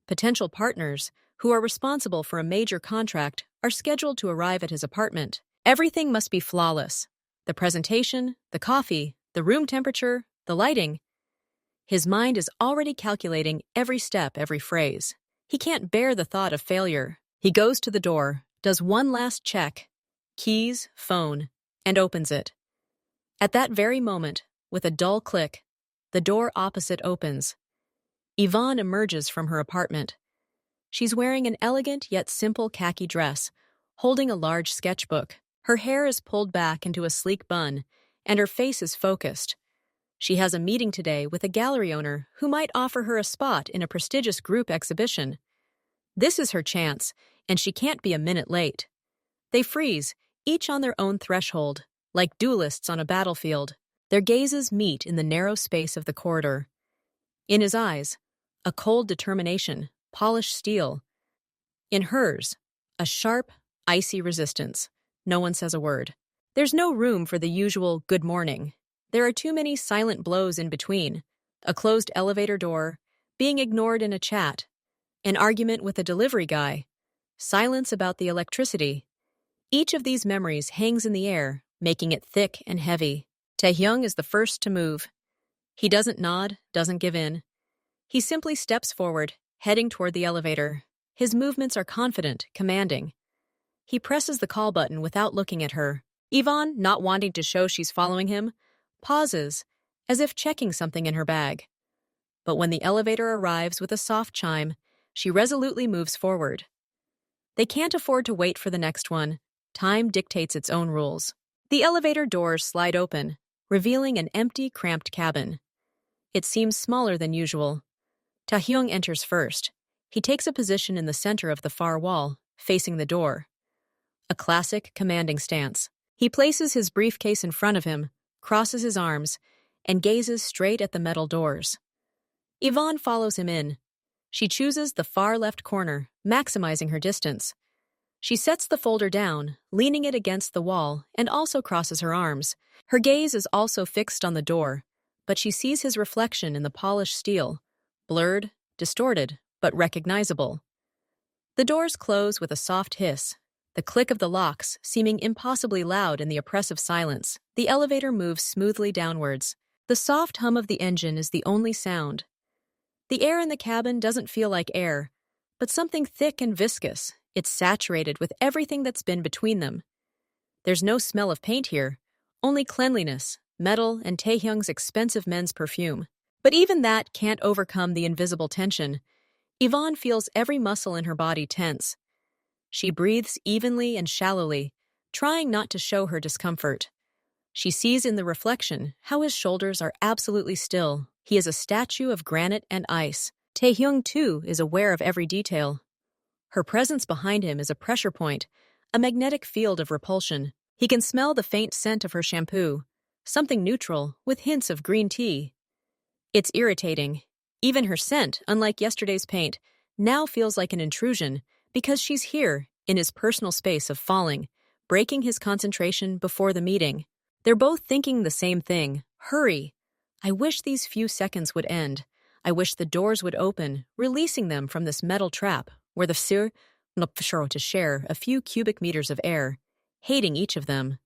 Potential partners, who are responsible for a major contract, are scheduled to arrive at his apartment. Everything must be flawless. The presentation, the coffee, the room temperature, the lighting. His mind is already calculating every step, every phrase. He can't bear the thought of failure. He goes to the door, does one last check, keys, phone, and opens it. At that very moment, with a dull click, the door opposite opens. Yvonne emerges from her apartment. She's wearing an elegant yet simple khaki dress, holding a large sketchbook. Her hair is pulled back into a sleek bun, and her face is focused. She has a meeting today with a gallery owner who might offer her a spot in a prestigious group exhibition. This is her chance, and she can't be a minute late. They freeze, each on their own threshold, like duelists on a battlefield. Their gazes meet in the narrow space of the corridor. In his eyes, a cold determination, polished steel. In hers, a sharp, icy resistance. No one says a word. There's no room for the usual good morning. There are too many silent blows in between. A closed elevator door, being ignored in a chat, an argument with a delivery guy, silence about the electricity. Each of these memories hangs in the air, making it thick and heavy. Taehyung is the first to move. He doesn't nod, doesn't give in. He simply steps forward, heading toward the elevator. His movements are confident, commanding. He presses the call button without looking at her. Yvonne, not wanting to show she's following him, pauses, as if checking something in her bag. But when the elevator arrives with a soft chime, she resolutely moves forward. They can't afford to wait for the next one. Time dictates its own rules. The elevator doors slide open, revealing an empty, cramped cabin. It seems smaller than usual. Taehyung enters first. He takes a position in the center of the far wall, facing the door. A classic, commanding stance. He places his briefcase in front of him, crosses his arms, and gazes straight at the metal doors. Yvonne follows him in. She chooses the far left corner, maximizing her distance. She sets the folder down, leaning it against the wall, and also crosses her arms. Her gaze is also fixed on the door, but she sees his reflection in the polished steel, blurred, distorted, but recognizable. The doors close with a soft hiss, the click of the locks seeming impossibly loud in the oppressive silence. The elevator moves smoothly downwards. The soft hum of the engine is the only sound. The air in the cabin doesn't feel like air, but something thick and viscous. It's saturated with everything that's been between them. There's no smell of paint here, only cleanliness, metal, and Taehyung's expensive men's perfume. But even that can't overcome the invisible tension. Yvonne feels every muscle in her body tense. She breathes evenly and shallowly, trying not to show her discomfort. She sees in the reflection how his shoulders are absolutely still. He is a statue of granite and ice. Taehyung, too, is aware of every detail. Her presence behind him is a pressure point, a magnetic field of repulsion. He can smell the faint scent of her shampoo, something neutral with hints of green tea. It's irritating. Even her scent, unlike yesterday's paint, now feels like an intrusion because she's here in his personal space of falling, breaking his concentration before the meeting. They're both thinking the same thing. Hurry. I wish these few seconds would end. I wish the doors would open, releasing them from this metal trap where the to share a few cubic meters of air, hating each of them.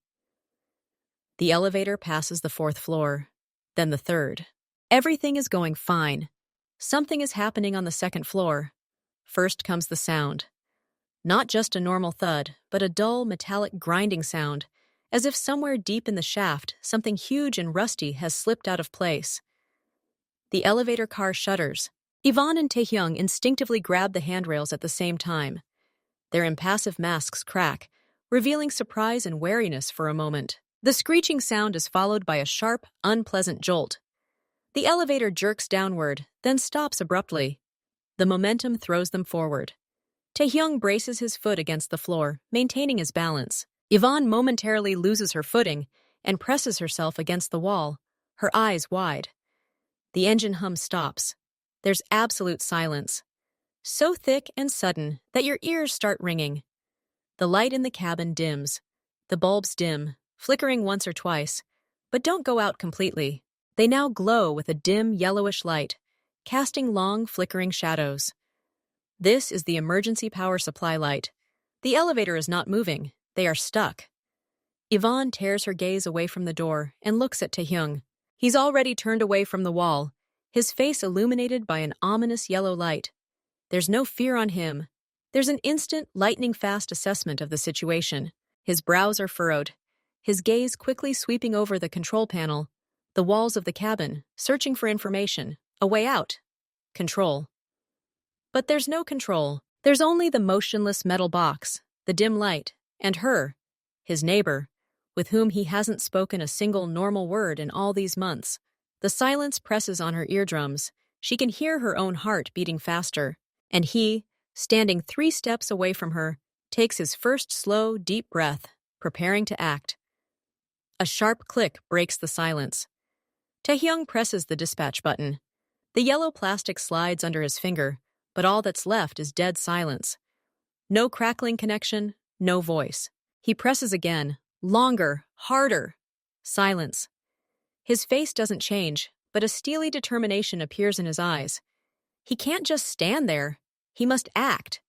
The elevator passes the 4th floor, then the 3rd. Everything is going fine. Something is happening on the 2nd floor. First comes the sound. Not just a normal thud, but a dull, metallic grinding sound, as if somewhere deep in the shaft, something huge and rusty has slipped out of place. The elevator car shudders. Yvonne and Taehyung instinctively grab the handrails at the same time. Their impassive masks crack, revealing surprise and wariness for a moment. The screeching sound is followed by a sharp, unpleasant jolt. The elevator jerks downward, then stops abruptly. The momentum throws them forward. Taehyung braces his foot against the floor, maintaining his balance. Yvonne momentarily loses her footing and presses herself against the wall, her eyes wide. The engine hum stops. There's absolute silence, so thick and sudden that your ears start ringing. The light in the cabin dims. The bulbs dim, flickering once or twice, but don't go out completely. They now glow with a dim, yellowish light, casting long, flickering shadows. This is the emergency power supply light. The elevator is not moving. They are stuck. Yvonne tears her gaze away from the door and looks at Taehyung. He's already turned away from the wall, his face illuminated by an ominous yellow light. There's no fear on him. There's an instant, lightning-fast assessment of the situation. His brows are furrowed, his gaze quickly sweeping over the control panel, the walls of the cabin, searching for information, a way out. Control. But there's no control. There's only the motionless metal box, the dim light, and her, his neighbor, with whom he hasn't spoken a single normal word in all these months. The silence presses on her eardrums. She can hear her own heart beating faster. And he, standing 3 steps away from her, takes his first slow, deep breath, preparing to act. A sharp click breaks the silence. Taehyung presses the dispatch button. The yellow plastic slides under his finger, but all that's left is dead silence. No crackling connection, no voice. He presses again, longer, harder. Silence. His face doesn't change, but a steely determination appears in his eyes. He can't just stand there. He must act.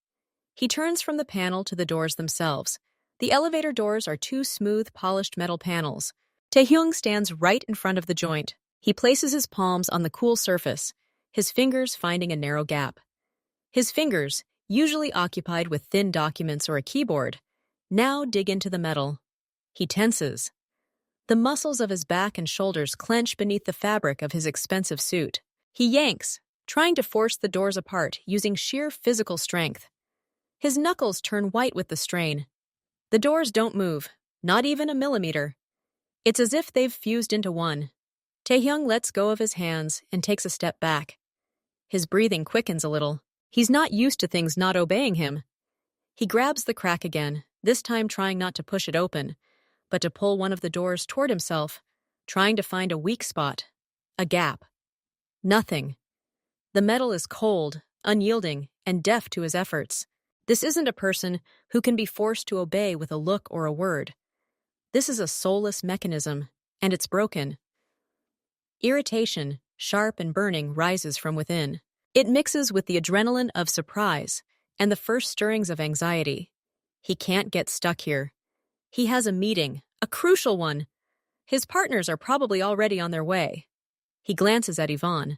He turns from the panel to the doors themselves. The elevator doors are 2 smooth, polished metal panels. Taehyung stands right in front of the joint. He places his palms on the cool surface, his fingers finding a narrow gap. His fingers, usually occupied with thin documents or a keyboard, now dig into the metal. He tenses. The muscles of his back and shoulders clench beneath the fabric of his expensive suit. He yanks, trying to force the doors apart using sheer physical strength. His knuckles turn white with the strain. The doors don't move, not even a millimeter. It's as if they've fused into one. Taehyung lets go of his hands and takes a step back. His breathing quickens a little. He's not used to things not obeying him. He grabs the crack again, this time trying not to push it open, but to pull one of the doors toward himself, trying to find a weak spot, a gap. Nothing. The metal is cold, unyielding, and deaf to his efforts. This isn't a person who can be forced to obey with a look or a word. This is a soulless mechanism, and it's broken. Irritation, sharp and burning, rises from within. It mixes with the adrenaline of surprise and the first stirrings of anxiety. He can't get stuck here. He has a meeting, a crucial one. His partners are probably already on their way. He glances at Yvonne.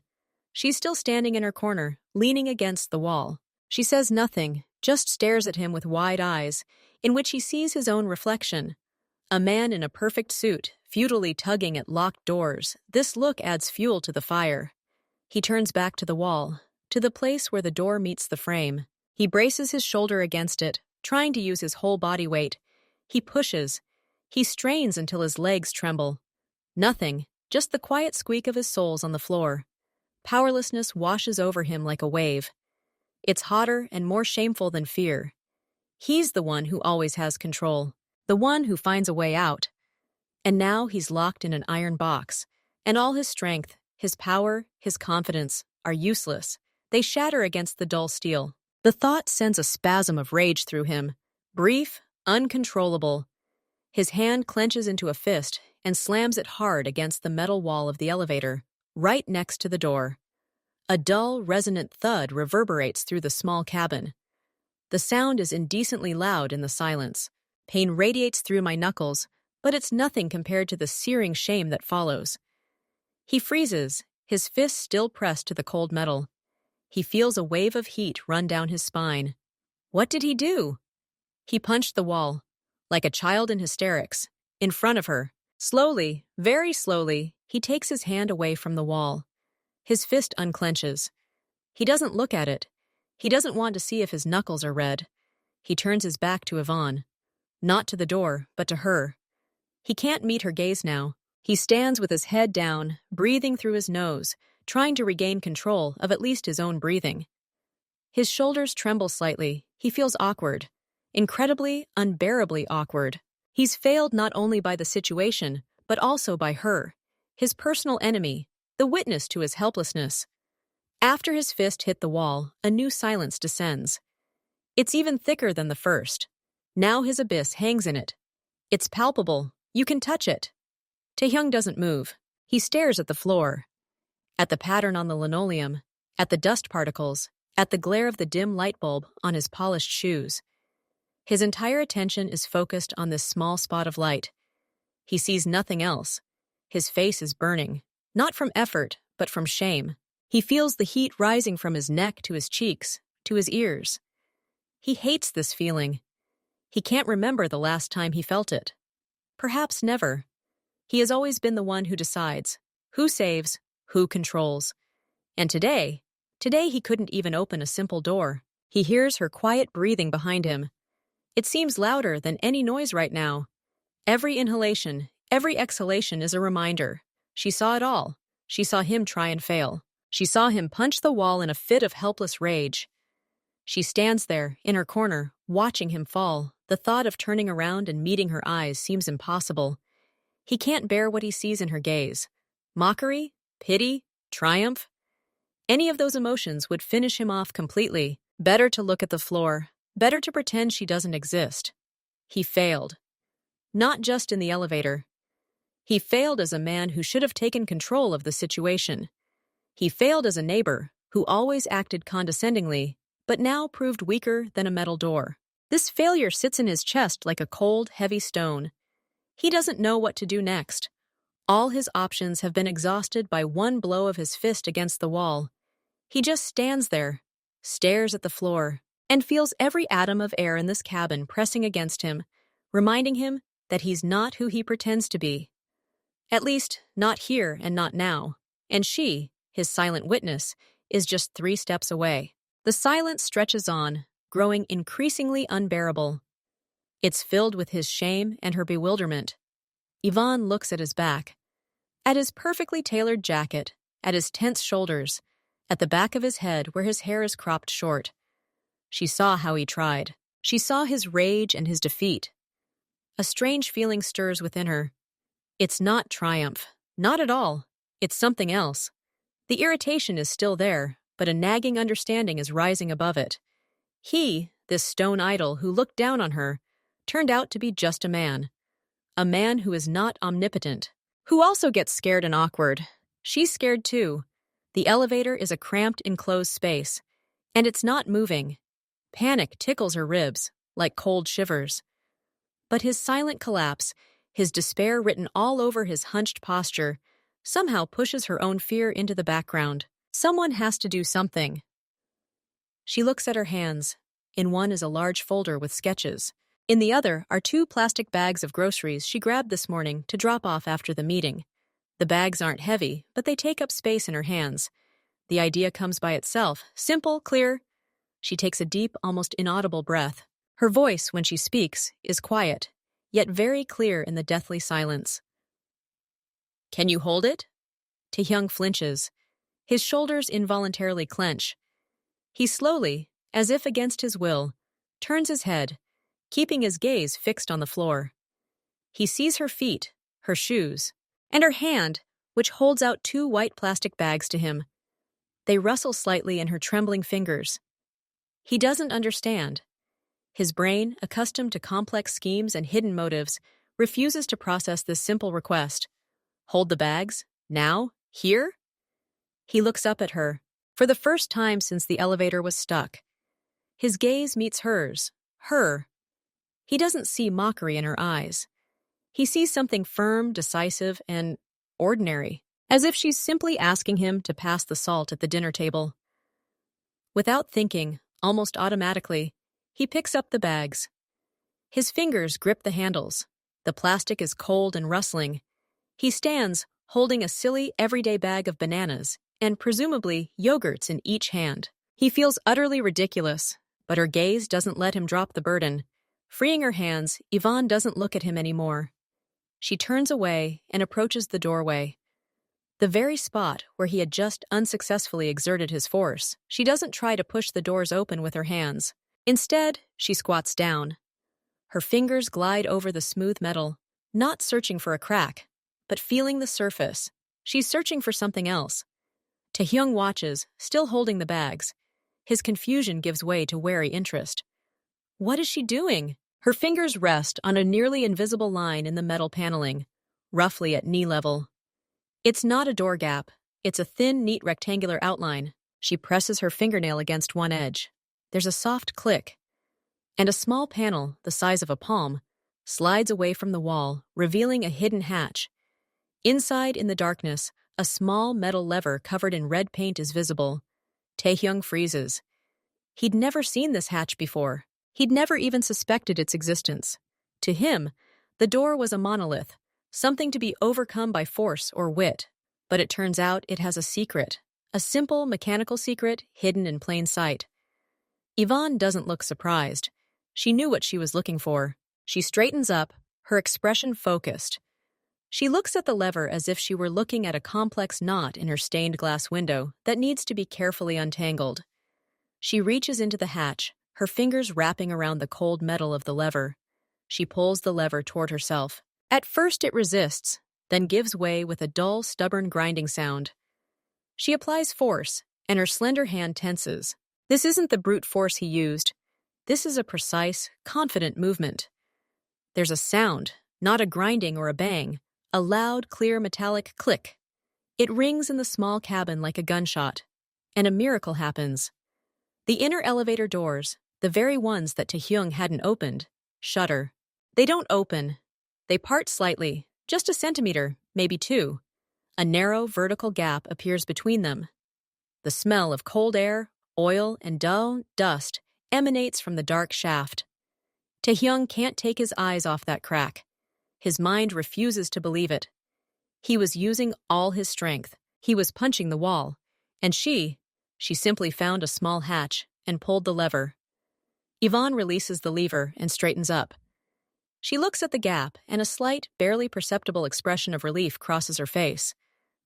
She's still standing in her corner, leaning against the wall. She says nothing, just stares at him with wide eyes, in which he sees his own reflection. A man in a perfect suit, futilely tugging at locked doors. This look adds fuel to the fire. He turns back to the wall, to the place where the door meets the frame. He braces his shoulder against it, trying to use his whole body weight. He pushes. He strains until his legs tremble. Nothing, just the quiet squeak of his soles on the floor. Powerlessness washes over him like a wave. It's hotter and more shameful than fear. He's the one who always has control, the one who finds a way out. And now he's locked in an iron box, and all his strength, his power, his confidence are useless. They shatter against the dull steel. The thought sends a spasm of rage through him, brief, uncontrollable. His hand clenches into a fist and slams it hard against the metal wall of the elevator, right next to the door. A dull, resonant thud reverberates through the small cabin. The sound is indecently loud in the silence. Pain radiates through my knuckles, but it's nothing compared to the searing shame that follows. He freezes, his fist still pressed to the cold metal. He feels a wave of heat run down his spine. What did he do? He punched the wall, like a child in hysterics, in front of her. Slowly, very slowly, he takes his hand away from the wall. His fist unclenches. He doesn't look at it. He doesn't want to see if his knuckles are red. He turns his back to Yvonne. Not to the door, but to her. He can't meet her gaze now. He stands with his head down, breathing through his nose, trying to regain control of at least his own breathing. His shoulders tremble slightly. He feels awkward. Incredibly, unbearably awkward. He's failed not only by the situation, but also by her, his personal enemy, the witness to his helplessness. After his fist hit the wall, a new silence descends. It's even thicker than the first. Now his abyss hangs in it. It's palpable. You can touch it. Taehyung doesn't move. He stares at the floor, at the pattern on the linoleum, at the dust particles, at the glare of the dim light bulb on his polished shoes. His entire attention is focused on this small spot of light. He sees nothing else. His face is burning, not from effort, but from shame. He feels the heat rising from his neck to his cheeks, to his ears. He hates this feeling. He can't remember the last time he felt it. Perhaps never. He has always been the one who decides, who saves, who controls. And today he couldn't even open a simple door. He hears her quiet breathing behind him. It seems louder than any noise right now. Every inhalation, every exhalation is a reminder. She saw it all. She saw him try and fail. She saw him punch the wall in a fit of helpless rage. She stands there, in her corner, watching him fall. The thought of turning around and meeting her eyes seems impossible. He can't bear what he sees in her gaze. Mockery? Pity? Triumph? Any of those emotions would finish him off completely. Better to look at the floor. Better to pretend she doesn't exist. He failed. Not just in the elevator. He failed as a man who should have taken control of the situation. He failed as a neighbor who always acted condescendingly, but now proved weaker than a metal door. This failure sits in his chest like a cold, heavy stone. He doesn't know what to do next. All his options have been exhausted by one blow of his fist against the wall. He just stands there, stares at the floor, and feels every atom of air in this cabin pressing against him, reminding him that he's not who he pretends to be. At least, not here and not now. And she, his silent witness, is just 3 steps away. The silence stretches on, growing increasingly unbearable. It's filled with his shame and her bewilderment. Yvonne looks at his back, at his perfectly tailored jacket, at his tense shoulders, at the back of his head where his hair is cropped short. She saw how he tried. She saw his rage and his defeat. A strange feeling stirs within her. It's not triumph. Not at all. It's something else. The irritation is still there, but a nagging understanding is rising above it. He, this stone idol who looked down on her, turned out to be just a man. A man who is not omnipotent, who also gets scared and awkward. She's scared too. The elevator is a cramped, enclosed space, and it's not moving. Panic tickles her ribs, like cold shivers. But his silent collapse, his despair written all over his hunched posture, somehow pushes her own fear into the background. Someone has to do something. She looks at her hands. In one is a large folder with sketches. In the other are 2 plastic bags of groceries she grabbed this morning to drop off after the meeting. The bags aren't heavy, but they take up space in her hands. The idea comes by itself, simple, clear. She takes a deep, almost inaudible breath. Her voice, when she speaks, is quiet, yet very clear in the deathly silence. "Can you hold it?" Taehyung flinches. His shoulders involuntarily clench. He slowly, as if against his will, turns his head, keeping his gaze fixed on the floor. He sees her feet, her shoes, and her hand, which holds out 2 white plastic bags to him. They rustle slightly in her trembling fingers. He doesn't understand. His brain, accustomed to complex schemes and hidden motives, refuses to process this simple request. Hold the bags? Now? Here? He looks up at her, for the first time since the elevator was stuck. His gaze meets hers, her. He doesn't see mockery in her eyes. He sees something firm, decisive, and ordinary, as if she's simply asking him to pass the salt at the dinner table. Without thinking, almost automatically, he picks up the bags. His fingers grip the handles. The plastic is cold and rustling. He stands, holding a silly, everyday bag of bananas and presumably yogurts in each hand. He feels utterly ridiculous, but her gaze doesn't let him drop the burden. Freeing her hands, Yvonne doesn't look at him anymore. She turns away and approaches the doorway. The very spot where he had just unsuccessfully exerted his force. She doesn't try to push the doors open with her hands. Instead, she squats down. Her fingers glide over the smooth metal, not searching for a crack, but feeling the surface. She's searching for something else. Taehyung watches, still holding the bags. His confusion gives way to wary interest. What is she doing? Her fingers rest on a nearly invisible line in the metal paneling, roughly at knee level. It's not a door gap. It's a thin, neat rectangular outline. She presses her fingernail against one edge. There's a soft click, and a small panel, the size of a palm, slides away from the wall, revealing a hidden hatch. Inside, in the darkness, a small metal lever covered in red paint is visible. Taehyung freezes. He'd never seen this hatch before. He'd never even suspected its existence. To him, the door was a monolith, something to be overcome by force or wit. But it turns out it has a secret, a simple mechanical secret hidden in plain sight. Yvonne doesn't look surprised. She knew what she was looking for. She straightens up, her expression focused. She looks at the lever as if she were looking at a complex knot in her stained glass window that needs to be carefully untangled. She reaches into the hatch, her fingers wrapping around the cold metal of the lever. She pulls the lever toward herself. At first it resists, then gives way with a dull, stubborn grinding sound. She applies force, and her slender hand tenses. This isn't the brute force he used. This is a precise, confident movement. There's a sound, not a grinding or a bang, a loud, clear metallic click. It rings in the small cabin like a gunshot, and a miracle happens. The inner elevator doors, the very ones that Taehyung hadn't opened, shudder. They don't open. They part slightly, just a centimeter, maybe 2. A narrow, vertical gap appears between them. The smell of cold air, oil, and dull dust emanates from the dark shaft. Taehyung can't take his eyes off that crack. His mind refuses to believe it. He was using all his strength. He was punching the wall. And she simply found a small hatch and pulled the lever. Yvonne releases the lever and straightens up. She looks at the gap, and a slight, barely perceptible expression of relief crosses her face.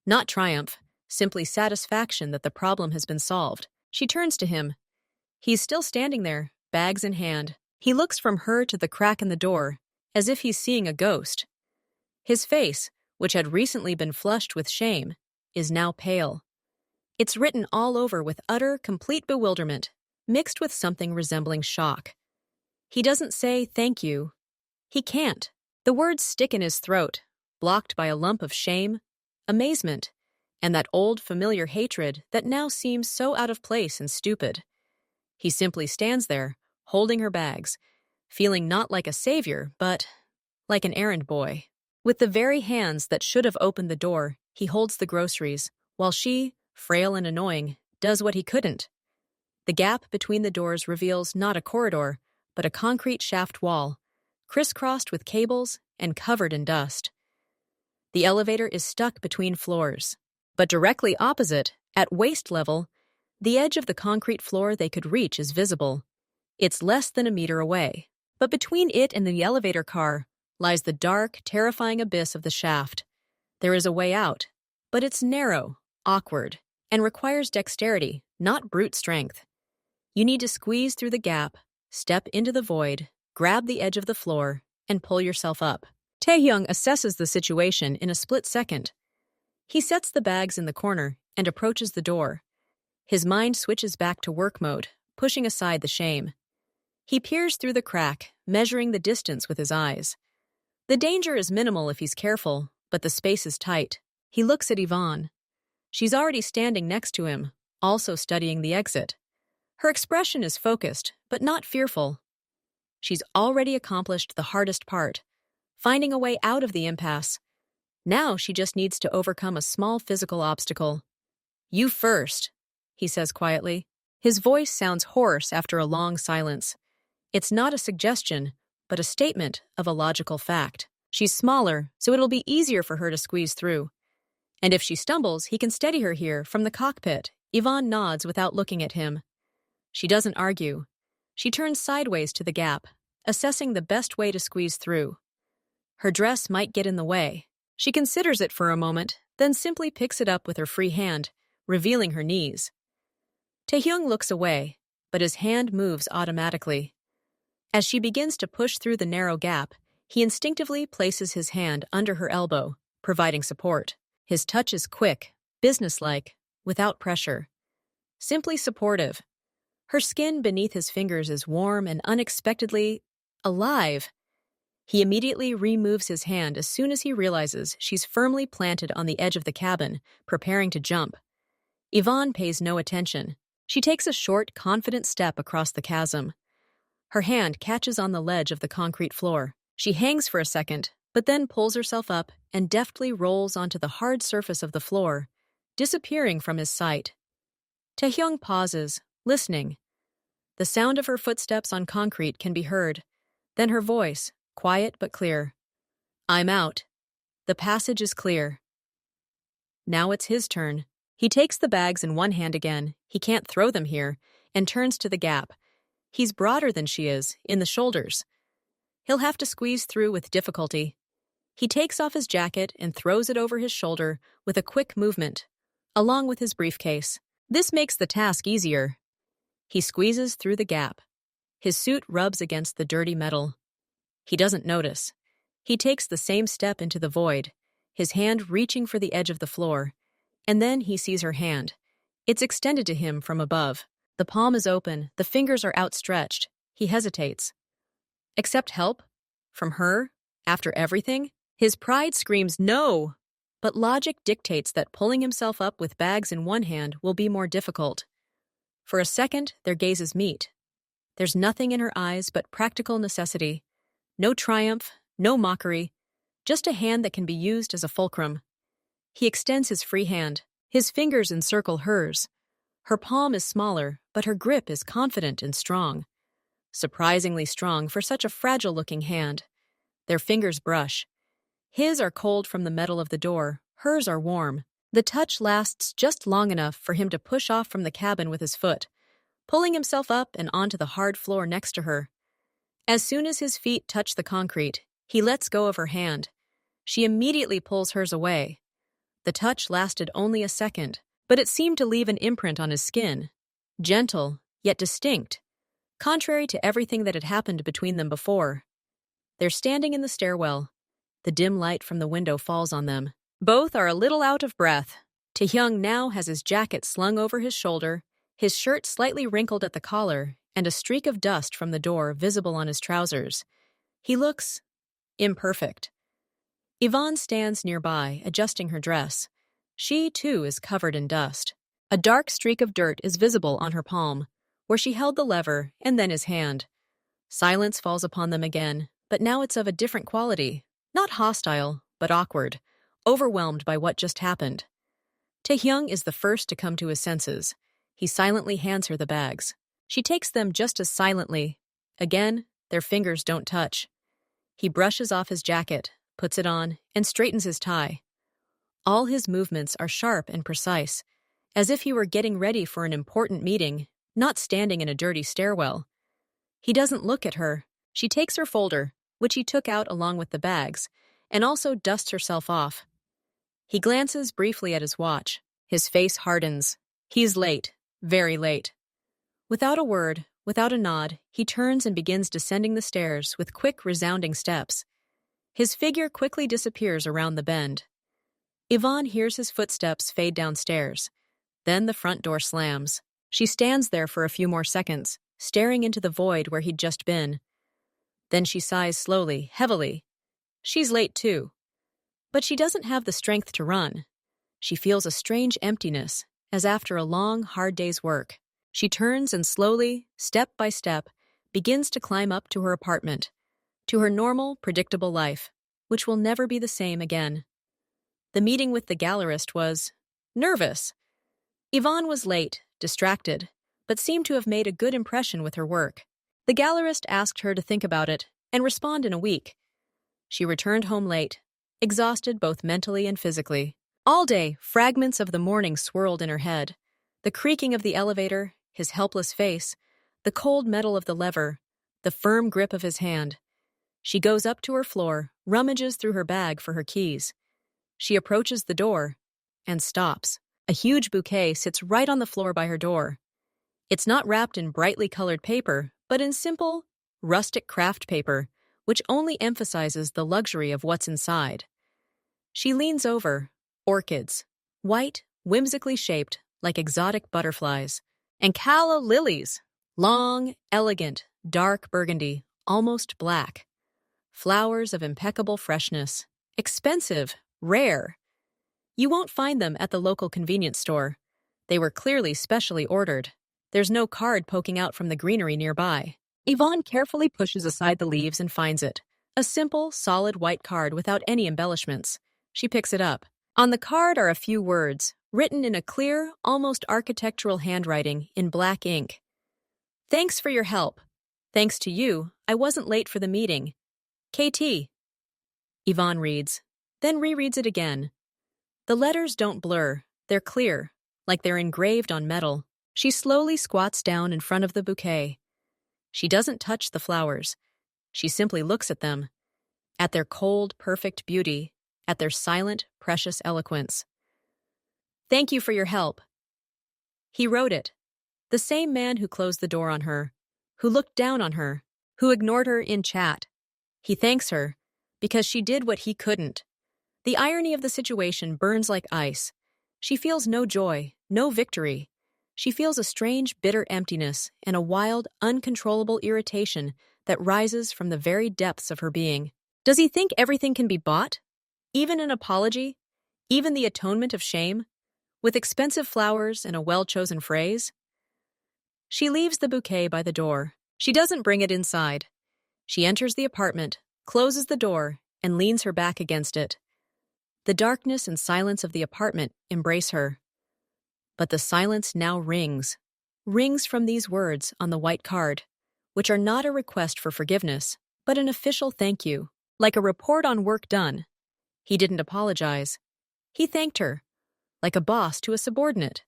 Not triumph, simply satisfaction that the problem has been solved. She turns to him. He's still standing there, bags in hand. He looks from her to the crack in the door, as if he's seeing a ghost. His face, which had recently been flushed with shame, is now pale. It's written all over with utter, complete bewilderment, mixed with something resembling shock. He doesn't say thank you. He can't. The words stick in his throat, blocked by a lump of shame, amazement, and that old familiar hatred that now seems so out of place and stupid. He simply stands there, holding her bags, feeling not like a savior, but like an errand boy. With the very hands that should have opened the door, he holds the groceries, while she, frail and annoying, does what he couldn't. The gap between the doors reveals not a corridor, but a concrete shaft wall, crisscrossed with cables and covered in dust. The elevator is stuck between floors, but directly opposite, at waist level, the edge of the concrete floor they could reach is visible. It's less than a meter away, but between it and the elevator car lies the dark, terrifying abyss of the shaft. There is a way out, but it's narrow, awkward, and requires dexterity, not brute strength. You need to squeeze through the gap, step into the void, grab the edge of the floor, and pull yourself up. Taehyung assesses the situation in a split second. He sets the bags in the corner and approaches the door. His mind switches back to work mode, pushing aside the shame. He peers through the crack, measuring the distance with his eyes. The danger is minimal if he's careful, but the space is tight. He looks at Yvonne. She's already standing next to him, also studying the exit. Her expression is focused, but not fearful. She's already accomplished the hardest part, finding a way out of the impasse. Now she just needs to overcome a small physical obstacle. "You first," he says quietly. His voice sounds hoarse after a long silence. It's not a suggestion, but a statement of a logical fact. She's smaller, so it'll be easier for her to squeeze through. And if she stumbles, he can steady her here from the cockpit. Yvonne nods without looking at him. She doesn't argue. She turns sideways to the gap, assessing the best way to squeeze through. Her dress might get in the way. She considers it for a moment, then simply picks it up with her free hand, revealing her knees. Taehyung looks away, but his hand moves automatically. As she begins to push through the narrow gap, he instinctively places his hand under her elbow, providing support. His touch is quick, businesslike, without pressure. Simply supportive. Her skin beneath his fingers is warm and unexpectedly alive. He immediately removes his hand as soon as he realizes she's firmly planted on the edge of the cabin, preparing to jump. Yvonne pays no attention. She takes a short, confident step across the chasm. Her hand catches on the ledge of the concrete floor. She hangs for a second, but then pulls herself up and deftly rolls onto the hard surface of the floor, disappearing from his sight. Taehyung pauses, listening. The sound of her footsteps on concrete can be heard. Then her voice, quiet but clear. "I'm out. The passage is clear." Now it's his turn. He takes the bags in one hand again, he can't throw them here, and turns to the gap. He's broader than she is, in the shoulders. He'll have to squeeze through with difficulty. He takes off his jacket and throws it over his shoulder with a quick movement, along with his briefcase. This makes the task easier. He squeezes through the gap. His suit rubs against the dirty metal. He doesn't notice. He takes the same step into the void, his hand reaching for the edge of the floor, and then he sees her hand. It's extended to him from above. The palm is open, the fingers are outstretched. He hesitates. Accept help? From her? After everything? His pride screams no! But logic dictates that pulling himself up with bags in one hand will be more difficult. For a second, their gazes meet. There's nothing in her eyes but practical necessity. No triumph, no mockery, just a hand that can be used as a fulcrum. He extends his free hand. His fingers encircle hers. Her palm is smaller, but her grip is confident and strong. Surprisingly strong for such a fragile-looking hand. Their fingers brush. His are cold from the metal of the door, hers are warm. The touch lasts just long enough for him to push off from the cabin with his foot, pulling himself up and onto the hard floor next to her. As soon as his feet touch the concrete, he lets go of her hand. She immediately pulls hers away. The touch lasted only a second, but it seemed to leave an imprint on his skin. Gentle, yet distinct, contrary to everything that had happened between them before. They're standing in the stairwell. The dim light from the window falls on them. Both are a little out of breath. Taehyung now has his jacket slung over his shoulder, his shirt slightly wrinkled at the collar, and a streak of dust from the door visible on his trousers. He looks imperfect. Yvonne stands nearby, adjusting her dress. She, too, is covered in dust. A dark streak of dirt is visible on her palm, where she held the lever and then his hand. Silence falls upon them again, but now it's of a different quality. Not hostile, but awkward, overwhelmed by what just happened. Taehyung is the first to come to his senses. He silently hands her the bags. She takes them just as silently. Again, their fingers don't touch. He brushes off his jacket, puts it on, and straightens his tie. All his movements are sharp and precise, as if he were getting ready for an important meeting, not standing in a dirty stairwell. He doesn't look at her. She takes her folder, which he took out along with the bags, and also dusts herself off. He glances briefly at his watch. His face hardens. He's late, very late. Without a word, without a nod, he turns and begins descending the stairs with quick, resounding steps. His figure quickly disappears around the bend. Yvonne hears his footsteps fade downstairs. Then the front door slams. She stands there for a few more seconds, staring into the void where he'd just been. Then she sighs slowly, heavily. She's late too. But she doesn't have the strength to run. She feels a strange emptiness, as after a long, hard day's work. She turns and slowly, step by step, begins to climb up to her apartment, to her normal, predictable life, which will never be the same again. The meeting with the gallerist was nervous. Yvonne was late, distracted, but seemed to have made a good impression with her work. The gallerist asked her to think about it and respond in a week. She returned home late, exhausted both mentally and physically. All day, fragments of the morning swirled in her head. The creaking of the elevator, his helpless face, the cold metal of the lever, the firm grip of his hand. She goes up to her floor, rummages through her bag for her keys. She approaches the door and stops. A huge bouquet sits right on the floor by her door. It's not wrapped in brightly colored paper, but in simple, rustic craft paper, which only emphasizes the luxury of what's inside. She leans over. Orchids, white, whimsically shaped like exotic butterflies, and calla lilies, long, elegant, dark burgundy, almost black. Flowers of impeccable freshness, expensive, rare. You won't find them at the local convenience store. They were clearly specially ordered. There's no card poking out from the greenery nearby. Yvonne carefully pushes aside the leaves and finds it. A simple, solid white card without any embellishments. She picks it up. On the card are a few words, written in a clear, almost architectural handwriting in black ink. Thanks for your help. Thanks to you, I wasn't late for the meeting. KT. Yvonne reads, then rereads it again. The letters don't blur. They're clear, like they're engraved on metal. She slowly squats down in front of the bouquet. She doesn't touch the flowers. She simply looks at them, at their cold, perfect beauty, at their silent, precious eloquence. Thank you for your help. He wrote it. The same man who closed the door on her, who looked down on her, who ignored her in chat. He thanks her because she did what he couldn't. The irony of the situation burns like ice. She feels no joy, no victory. She feels a strange, bitter emptiness and a wild, uncontrollable irritation that rises from the very depths of her being. Does he think everything can be bought? Even an apology? Even the atonement of shame? With expensive flowers and a well-chosen phrase? She leaves the bouquet by the door. She doesn't bring it inside. She enters the apartment, closes the door, and leans her back against it. The darkness and silence of the apartment embrace her. But the silence now rings from these words on the white card, which are not a request for forgiveness, but an official thank you, like a report on work done. He didn't apologize. He thanked her, like a boss to a subordinate.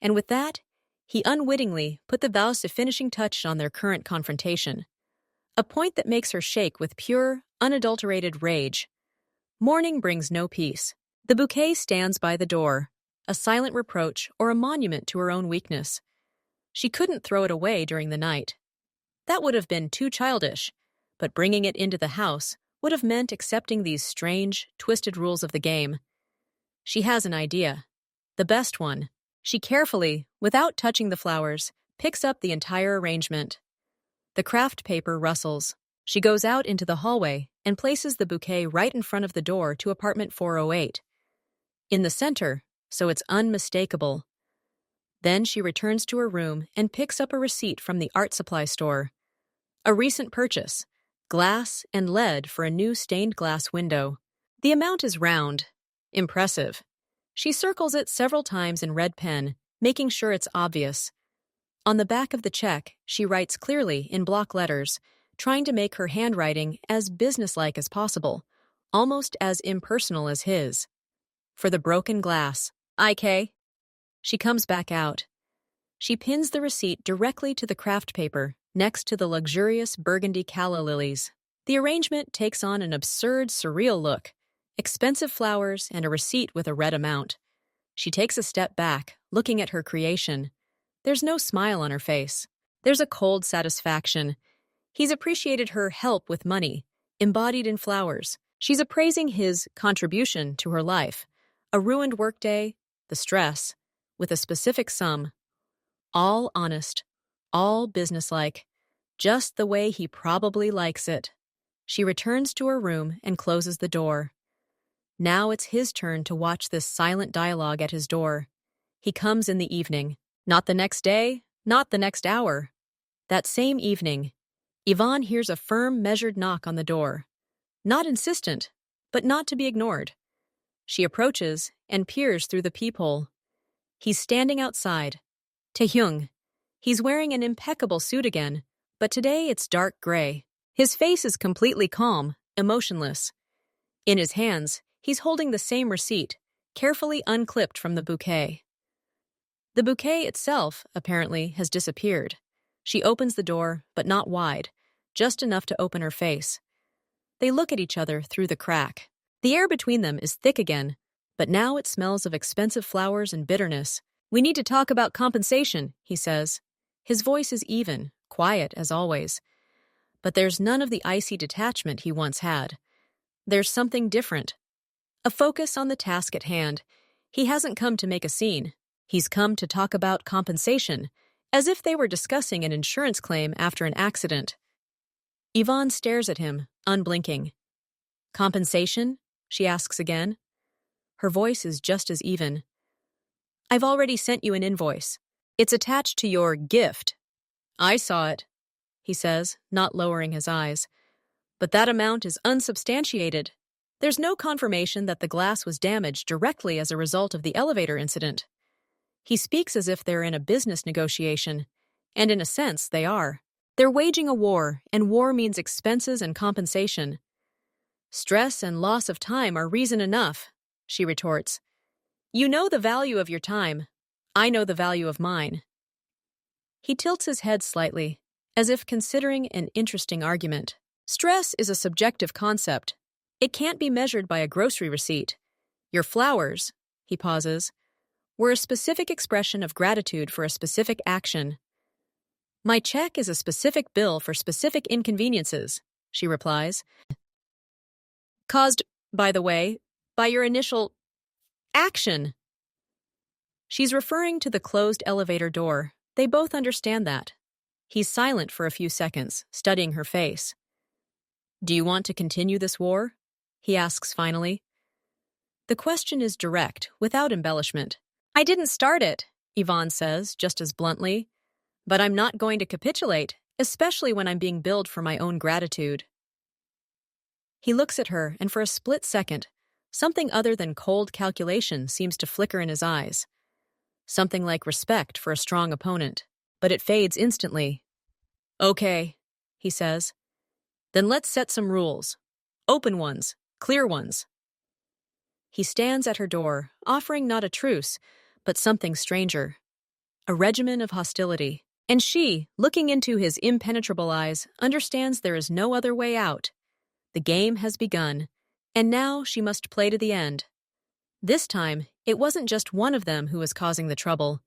And with that, He unwittingly put the vows a finishing touch on their current confrontation, a point that makes her shake with pure, unadulterated rage. Morning brings no peace. The bouquet stands by the door, a silent reproach or a monument to her own weakness. She couldn't throw it away during the night. That would have been too childish, but bringing it into the house would have meant accepting these strange, twisted rules of the game. She has an idea. The best one. She carefully, without touching the flowers, picks up the entire arrangement. The craft paper rustles. She goes out into the hallway and places the bouquet right in front of the door to apartment 408. In the center, so it's unmistakable. Then she returns to her room and picks up a receipt from the art supply store. A recent purchase, glass and lead for a new stained glass window. The amount is round. Impressive. She circles it several times in red pen, making sure it's obvious. On the back of the check, she writes clearly in block letters, trying to make her handwriting as businesslike as possible, almost as impersonal as his. For the broken glass. IK. She comes back out. She pins the receipt directly to the craft paper, next to the luxurious burgundy calla lilies. The arrangement takes on an absurd, surreal look. Expensive flowers and a receipt with a red amount. She takes a step back, looking at her creation. There's no smile on her face. There's a cold satisfaction. He's appreciated her help with money, embodied in flowers. She's appraising his contribution to her life. A ruined workday, the stress, with a specific sum. All honest, all businesslike, just the way he probably likes it. She returns to her room and closes the door. Now it's his turn to watch this silent dialogue at his door. He comes in the evening. Not the next day, not the next hour. That same evening, Yvonne hears a firm, measured knock on the door. Not insistent, but not to be ignored. She approaches and peers through the peephole. He's standing outside. Taehyung. He's wearing an impeccable suit again, but today it's dark gray. His face is completely calm, emotionless. In his hands, he's holding the same receipt, carefully unclipped from the bouquet. The bouquet itself, apparently, has disappeared. She opens the door, but not wide, just enough to open her face. They look at each other through the crack. The air between them is thick again, but now it smells of expensive flowers and bitterness. We need to talk about compensation, he says. His voice is even, quiet as always. But there's none of the icy detachment he once had. There's something different. A focus on the task at hand. He hasn't come to make a scene. He's come to talk about compensation, as if they were discussing an insurance claim after an accident. Yvonne stares at him, unblinking. Compensation? She asks again. Her voice is just as even. I've already sent you an invoice. It's attached to your gift. I saw it, he says, not lowering his eyes. But that amount is unsubstantiated. There's no confirmation that the glass was damaged directly as a result of the elevator incident. He speaks as if they're in a business negotiation, and in a sense, they are. They're waging a war, and war means expenses and compensation. Stress and loss of time are reason enough, she retorts. You know the value of your time. I know the value of mine. He tilts his head slightly, as if considering an interesting argument. Stress is a subjective concept. It can't be measured by a grocery receipt. Your flowers, he pauses, were a specific expression of gratitude for a specific action. My check is a specific bill for specific inconveniences, she replies. Caused, by the way, by your initial action. She's referring to the closed elevator door. They both understand that. He's silent for a few seconds, studying her face. Do you want to continue this war? He asks finally. The question is direct, without embellishment. I didn't start it, Yvonne says, just as bluntly. But I'm not going to capitulate, especially when I'm being billed for my own gratitude. He looks at her, and for a split second, something other than cold calculation seems to flicker in his eyes. Something like respect for a strong opponent, but it fades instantly. Okay, he says. Then let's set some rules. Open ones, clear ones. He stands at her door, offering not a truce, but something stranger. a regimen of hostility. And she, looking into his impenetrable eyes, understands there is no other way out. The game has begun, and now she must play to the end. This time, it wasn't just one of them who was causing the trouble.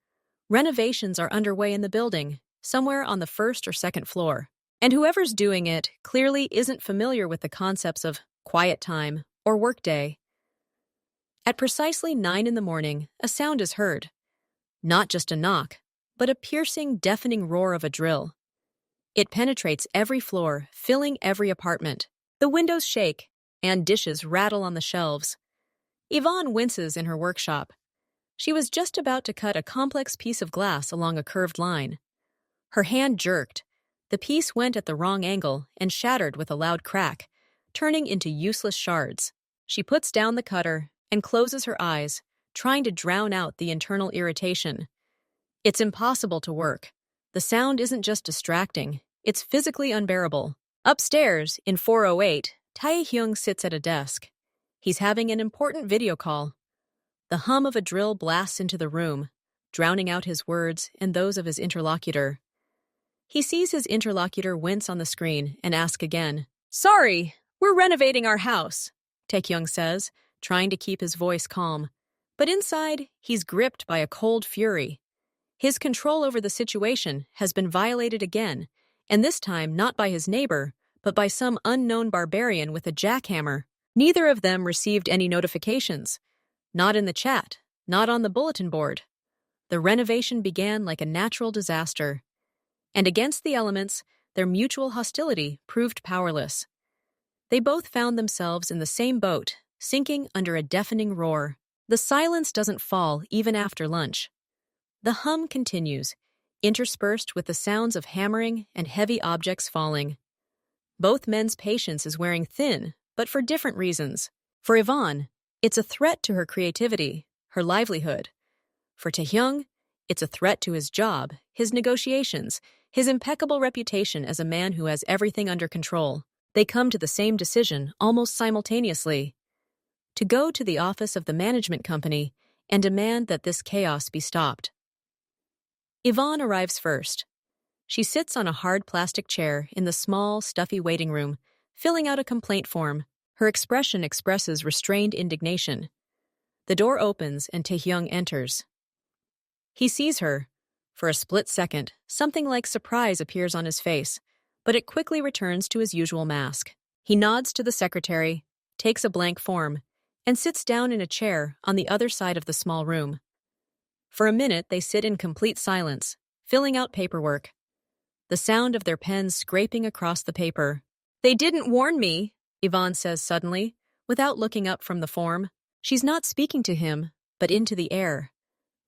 Renovations are underway in the building, somewhere on the first or second floor. And whoever's doing it clearly isn't familiar with the concepts of quiet time or workday. At precisely 9 in the morning, a sound is heard. Not just a knock, but a piercing, deafening roar of a drill. It penetrates every floor, filling every apartment. The windows shake, and dishes rattle on the shelves. Yvonne winces in her workshop. She was just about to cut a complex piece of glass along a curved line. Her hand jerked. The piece went at the wrong angle and shattered with a loud crack, turning into useless shards. She puts down the cutter and closes her eyes, trying to drown out the internal irritation. It's impossible to work. The sound isn't just distracting, it's physically unbearable. Upstairs, in 408, Tae-hyung sits at a desk. He's having an important video call. The hum of a drill blasts into the room, drowning out his words and those of his interlocutor. He sees his interlocutor wince on the screen and ask again. "Sorry, we're renovating our house," Tae-hyung says, trying to keep his voice calm. But inside, he's gripped by a cold fury. His control over the situation has been violated again, and this time not by his neighbor, but by some unknown barbarian with a jackhammer. Neither of them received any notifications. Not in the chat, not on the bulletin board. The renovation began like a natural disaster. And against the elements, their mutual hostility proved powerless. They both found themselves in the same boat, sinking under a deafening roar. The silence doesn't fall even after lunch. The hum continues, interspersed with the sounds of hammering and heavy objects falling. Both men's patience is wearing thin, but for different reasons. For Yvonne, it's a threat to her creativity, her livelihood. For Tae-hyung, it's a threat to his job, his negotiations, his impeccable reputation as a man who has everything under control. They come to the same decision almost simultaneously: to go to the office of the management company and demand that this chaos be stopped. Yvonne arrives first. She sits on a hard plastic chair in the small, stuffy waiting room, filling out a complaint form. Her expression expresses restrained indignation. The door opens and Tae-hyung enters. He sees her. For a split second, something like surprise appears on his face, but it quickly returns to his usual mask. He nods to the secretary, takes a blank form, and sits down in a chair on the other side of the small room. For a minute, they sit in complete silence, filling out paperwork. The sound of their pens scraping across the paper. "They didn't warn me," Yvonne says suddenly, without looking up from the form. She's not speaking to him, but into the air.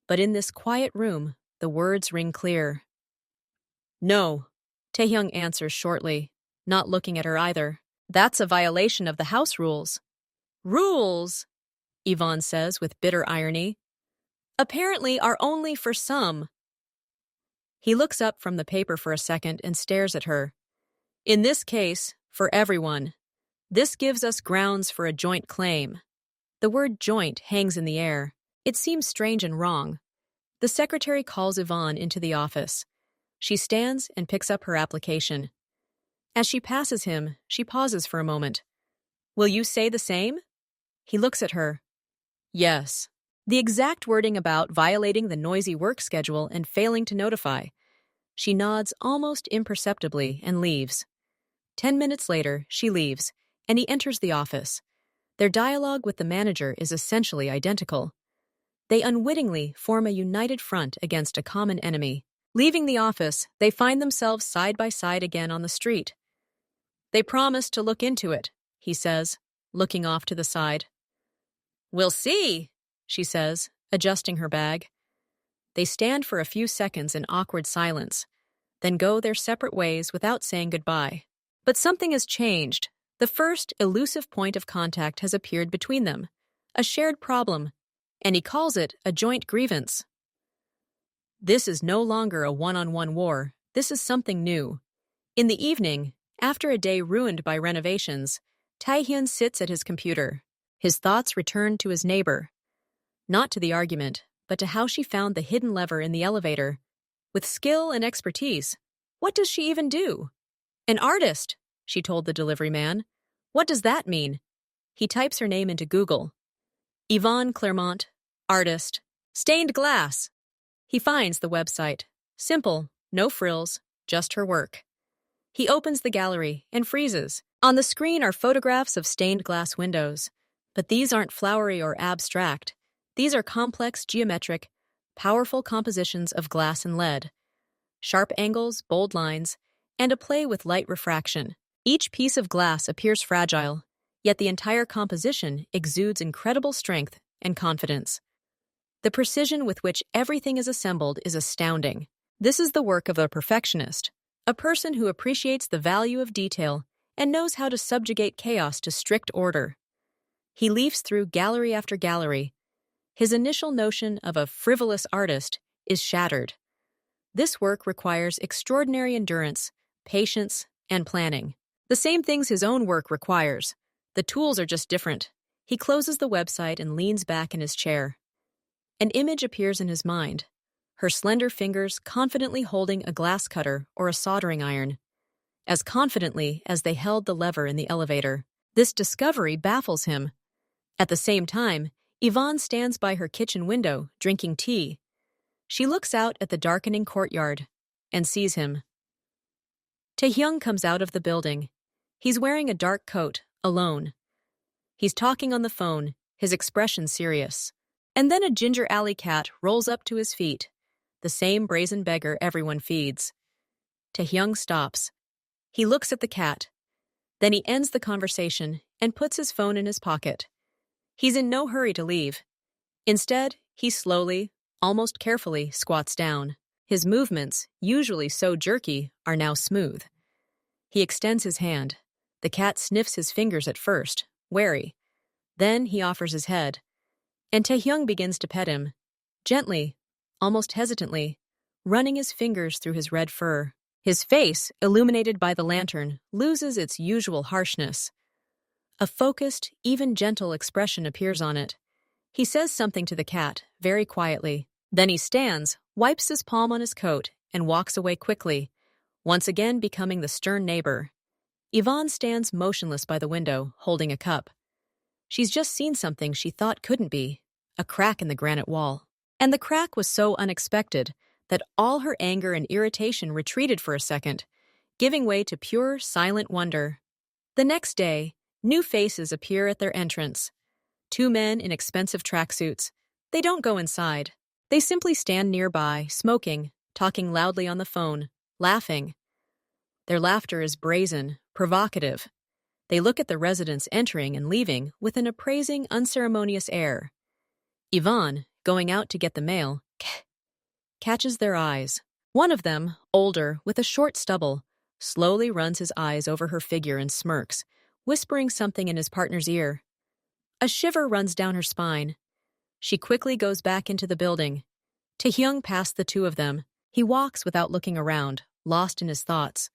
But in this quiet room, the words ring clear. "No," Tae-hyung answers shortly, not looking at her either. "That's a violation of the house rules." "Rules," Yvonne says with bitter irony, "apparently are only for some." He looks up from the paper for a second and stares at her. "In this case, for everyone. This gives us grounds for a joint claim." The word joint hangs in the air. It seems strange and wrong. The secretary calls Yvonne into the office. She stands and picks up her application. As she passes him, she pauses for a moment. "Will you say the same?" He looks at her. "Yes." The exact wording about violating the noisy work schedule and failing to notify. She nods almost imperceptibly and leaves. 10 minutes later, she leaves, and he enters the office. Their dialogue with the manager is essentially identical. They unwittingly form a united front against a common enemy. Leaving the office, they find themselves side by side again on the street. "They promised to look into it," he says, looking off to the side. "We'll see," she says, adjusting her bag. They stand for a few seconds in awkward silence, then go their separate ways without saying goodbye. But something has changed. The first elusive point of contact has appeared between them, a shared problem, and he calls it a joint grievance. This is no longer a one-on-one war. This is something new. In the evening, after a day ruined by renovations, Tae-hyun sits at his computer. His thoughts return to his neighbor. Not to the argument, but to how she found the hidden lever in the elevator. With skill and expertise, what does she even do? An artist, she told the delivery man. What does that mean? He types her name into Google. Yvonne Clermont, artist, stained glass. He finds the website. Simple, no frills, just her work. He opens the gallery and freezes. On the screen are photographs of stained glass windows. But these aren't flowery or abstract. These are complex, geometric, powerful compositions of glass and lead. Sharp angles, bold lines, and a play with light refraction. Each piece of glass appears fragile, yet the entire composition exudes incredible strength and confidence. The precision with which everything is assembled is astounding. This is the work of a perfectionist, a person who appreciates the value of detail and knows how to subjugate chaos to strict order. He leafs through gallery after gallery. His initial notion of a frivolous artist is shattered. This work requires extraordinary endurance, patience, and planning. The same things his own work requires. The tools are just different. He closes the website and leans back in his chair. An image appears in his mind, her slender fingers confidently holding a glass cutter or a soldering iron, as confidently as they held the lever in the elevator. This discovery baffles him. At the same time, Yvonne stands by her kitchen window, drinking tea. She looks out at the darkening courtyard and sees him. Taehyung comes out of the building. He's wearing a dark coat, alone. He's talking on the phone, his expression serious. And then a ginger alley cat rolls up to his feet, the same brazen beggar everyone feeds. Taehyung stops. He looks at the cat. Then he ends the conversation and puts his phone in his pocket. He's in no hurry to leave. Instead, he slowly, almost carefully, squats down. His movements, usually so jerky, are now smooth. He extends his hand. The cat sniffs his fingers at first, wary. Then he offers his head. And Taehyung begins to pet him, gently, almost hesitantly, running his fingers through his red fur. His face, illuminated by the lantern, loses its usual harshness. A focused, even gentle expression appears on it. He says something to the cat, very quietly. Then he stands, wipes his palm on his coat, and walks away quickly, once again becoming the stern neighbor. Yvonne stands motionless by the window, holding a cup. She's just seen something she thought couldn't be, a crack in the granite wall. And the crack was so unexpected that all her anger and irritation retreated for a second, giving way to pure, silent wonder. The next day, new faces appear at their entrance. 2 men in expensive tracksuits. They don't go inside. They simply stand nearby, smoking, talking loudly on the phone, laughing. Their laughter is brazen, provocative. They look at the residents entering and leaving with an appraising, unceremonious air. Yvonne, going out to get the mail, catches their eyes. One of them, older, with a short stubble, slowly runs his eyes over her figure and smirks, whispering something in his partner's ear. A shiver runs down her spine. She quickly goes back into the building. Taehyung passed the 2 of them. He walks without looking around, lost in his thoughts.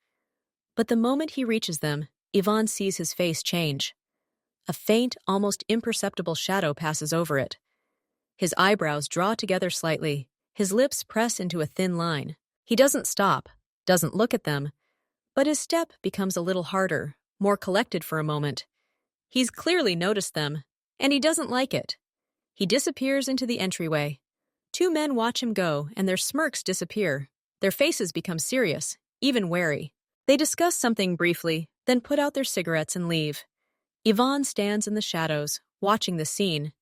But the moment he reaches them, Yvonne sees his face change. A faint, almost imperceptible shadow passes over it. His eyebrows draw together slightly. His lips press into a thin line. He doesn't stop, doesn't look at them, but his step becomes a little harder, more collected for a moment. He's clearly noticed them, and he doesn't like it. He disappears into the entryway. 2 men watch him go, and their smirks disappear. Their faces become serious, even wary. They discuss something briefly, then put out their cigarettes and leave. Yvonne stands in the shadows, watching the scene.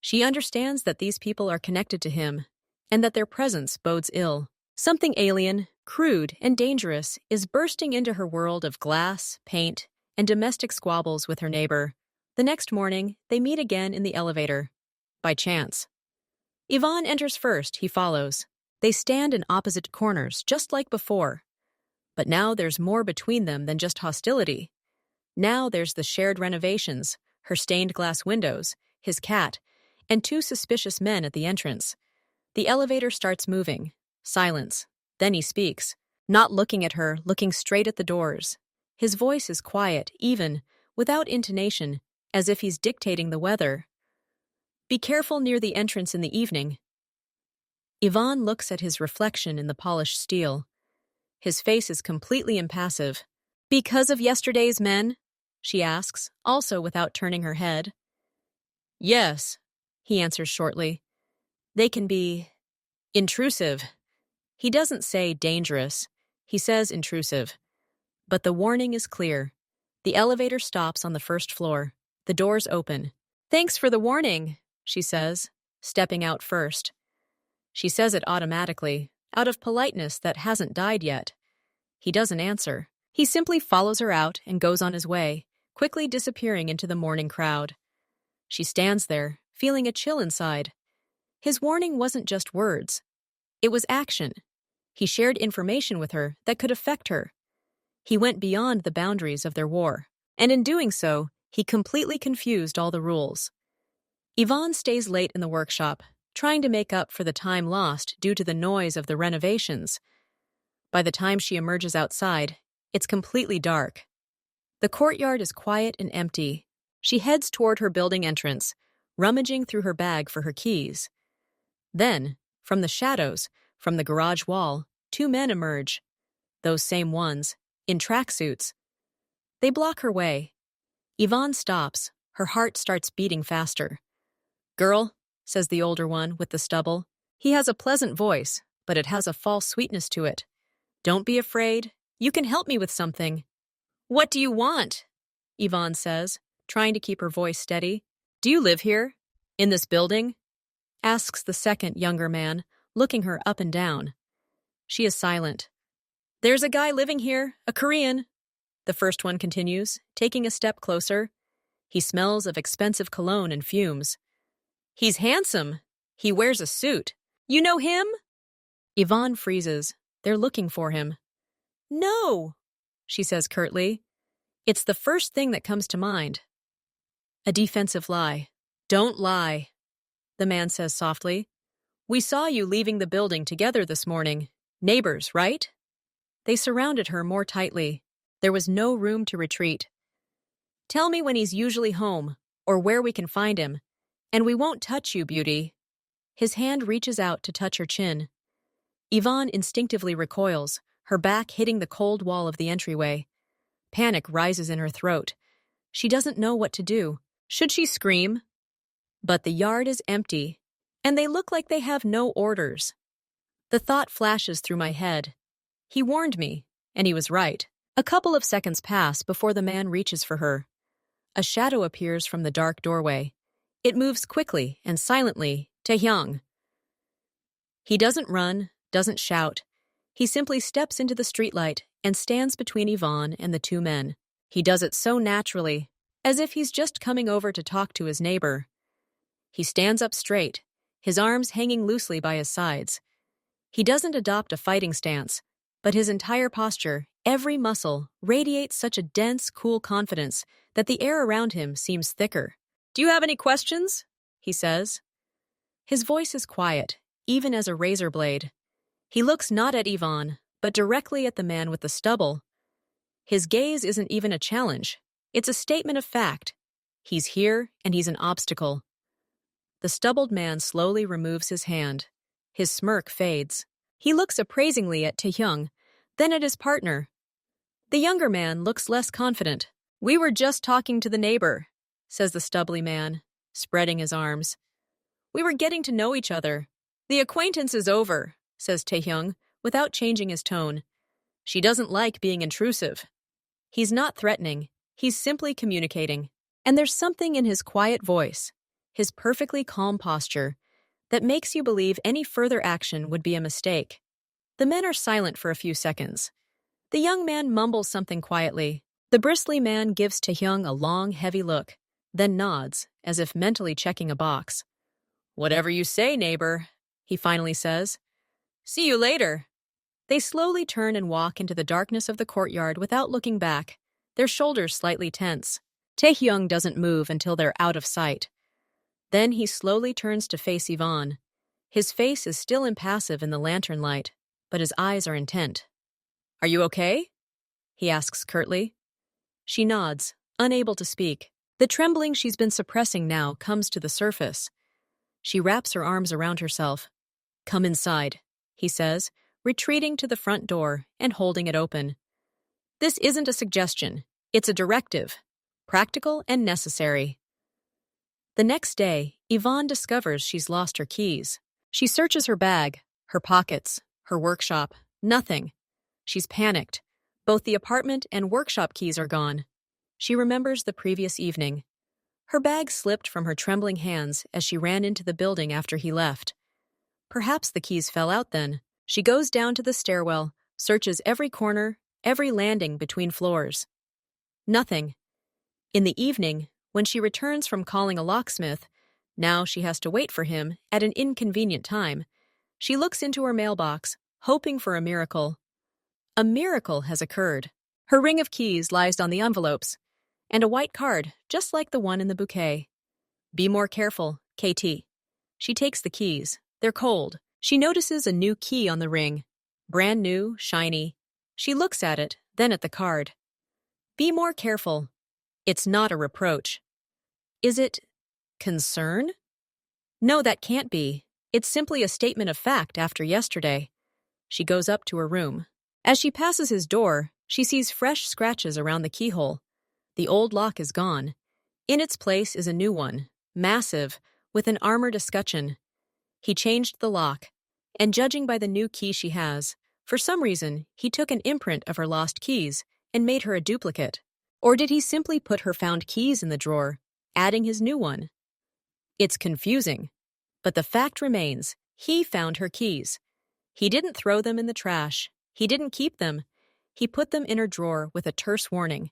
She understands that these people are connected to him, and that their presence bodes ill. Something alien, crude, and dangerous is bursting into her world of glass, paint, and domestic squabbles with her neighbor. The next morning, they meet again in the elevator. By chance. Yvonne enters first, he follows. They stand in opposite corners, just like before. But now there's more between them than just hostility. Now there's the shared renovations, her stained glass windows, his cat, and 2 suspicious men at the entrance. The elevator starts moving. Silence. Then he speaks, not looking at her, looking straight at the doors. His voice is quiet, even, without intonation, as if he's dictating the weather. Be careful near the entrance in the evening. Yvonne looks at his reflection in the polished steel. His face is completely impassive. "Because of yesterday's men?" she asks, also without turning her head. "Yes," he answers shortly. "They can be intrusive." He doesn't say dangerous. He says intrusive. But the warning is clear. The elevator stops on the first floor. The doors open. "Thanks for the warning," she says, stepping out first. She says it automatically, out of politeness that hasn't died yet. He doesn't answer. He simply follows her out and goes on his way, quickly disappearing into the morning crowd. She stands there, feeling a chill inside. His warning wasn't just words. It was action. He shared information with her that could affect her. He went beyond the boundaries of their war, and in doing so, he completely confused all the rules. Yvonne stays late in the workshop, trying to make up for the time lost due to the noise of the renovations. By the time she emerges outside, it's completely dark. The courtyard is quiet and empty. She heads toward her building entrance, rummaging through her bag for her keys. Then, from the shadows, from the garage wall, two men emerge. Those same ones, in tracksuits. They block her way. Yvonne stops. Her heart starts beating faster. "Girl," says the older one with the stubble. He has a pleasant voice, but it has a false sweetness to it. "Don't be afraid. You can help me with something." "What do you want?" Yvonne says, trying to keep her voice steady. "Do you live here? In this building?" asks the second, younger man, looking her up and down. She is silent. "There's a guy living here, a Korean," the first one continues, taking a step closer. He smells of expensive cologne and fumes. "He's handsome. He wears a suit. You know him?" Yvonne freezes. They're looking for him. "No," she says curtly. It's the first thing that comes to mind. A defensive lie. "Don't lie," the man says softly. "We saw you leaving the building together this morning. Neighbors, right?" They surrounded her more tightly. There was no room to retreat. "Tell me when he's usually home, or where we can find him, and we won't touch you, beauty." His hand reaches out to touch her chin. Yvonne instinctively recoils, her back hitting the cold wall of the entryway. Panic rises in her throat. She doesn't know what to do. Should she scream? But the yard is empty, and they look like they have no orders. The thought flashes through my head. He warned me, and he was right. A couple of seconds pass before the man reaches for her. A shadow appears from the dark doorway. It moves quickly and silently. Taehyung. He doesn't run, doesn't shout. He simply steps into the streetlight and stands between Yvonne and the two men. He does it so naturally, as if he's just coming over to talk to his neighbor. He stands up straight, his arms hanging loosely by his sides. He doesn't adopt a fighting stance, but his entire posture, every muscle, radiates such a dense, cool confidence that the air around him seems thicker. "Do you have any questions?" he says. His voice is quiet, even as a razor blade. He looks not at Yvonne, but directly at the man with the stubble. His gaze isn't even a challenge. It's a statement of fact. He's here, and he's an obstacle. The stubbled man slowly removes his hand. His smirk fades. He looks appraisingly at Taehyung, then at his partner. The younger man looks less confident. "We were just talking to the neighbor," says the stubbly man, spreading his arms. "We were getting to know each other." "The acquaintance is over," says Taehyung, without changing his tone. "She doesn't like being intrusive." He's not threatening. He's simply communicating. And there's something in his quiet voice, his perfectly calm posture, that makes you believe any further action would be a mistake. The men are silent for a few seconds. The young man mumbles something quietly. The bristly man gives Taehyung a long, heavy look, then nods, as if mentally checking a box. "Whatever you say, neighbor," he finally says. "See you later." They slowly turn and walk into the darkness of the courtyard without looking back, their shoulders slightly tense. Taehyung doesn't move until they're out of sight. Then he slowly turns to face Yvonne. His face is still impassive in the lantern light, but his eyes are intent. "Are you okay?" he asks curtly. She nods, unable to speak. The trembling she's been suppressing now comes to the surface. She wraps her arms around herself. "Come inside," he says, retreating to the front door and holding it open. This isn't a suggestion, it's a directive, practical and necessary. The next day, Yvonne discovers she's lost her keys. She searches her bag, her pockets, her workshop. Nothing. She's panicked. Both the apartment and workshop keys are gone. She remembers the previous evening. Her bag slipped from her trembling hands as she ran into the building after he left. Perhaps the keys fell out then. She goes down to the stairwell, searches every corner, every landing between floors. Nothing. In the evening, when she returns from calling a locksmith, now she has to wait for him at an inconvenient time, she looks into her mailbox, hoping for a miracle. A miracle has occurred. Her ring of keys lies on the envelopes, and a white card, just like the one in the bouquet. "Be more careful, KT." She takes the keys. They're cold. She notices a new key on the ring. Brand new, shiny. She looks at it, then at the card. "Be more careful." It's not a reproach. Is it concern? No, that can't be. It's simply a statement of fact after yesterday. She goes up to her room. As she passes his door, she sees fresh scratches around the keyhole. The old lock is gone. In its place is a new one, massive, with an armored escutcheon. He changed the lock, and judging by the new key she has, for some reason, he took an imprint of her lost keys and made her a duplicate. Or did he simply put her found keys in the drawer, adding his new one? It's confusing, but the fact remains, he found her keys. He didn't throw them in the trash. He didn't keep them. He put them in her drawer with a terse warning,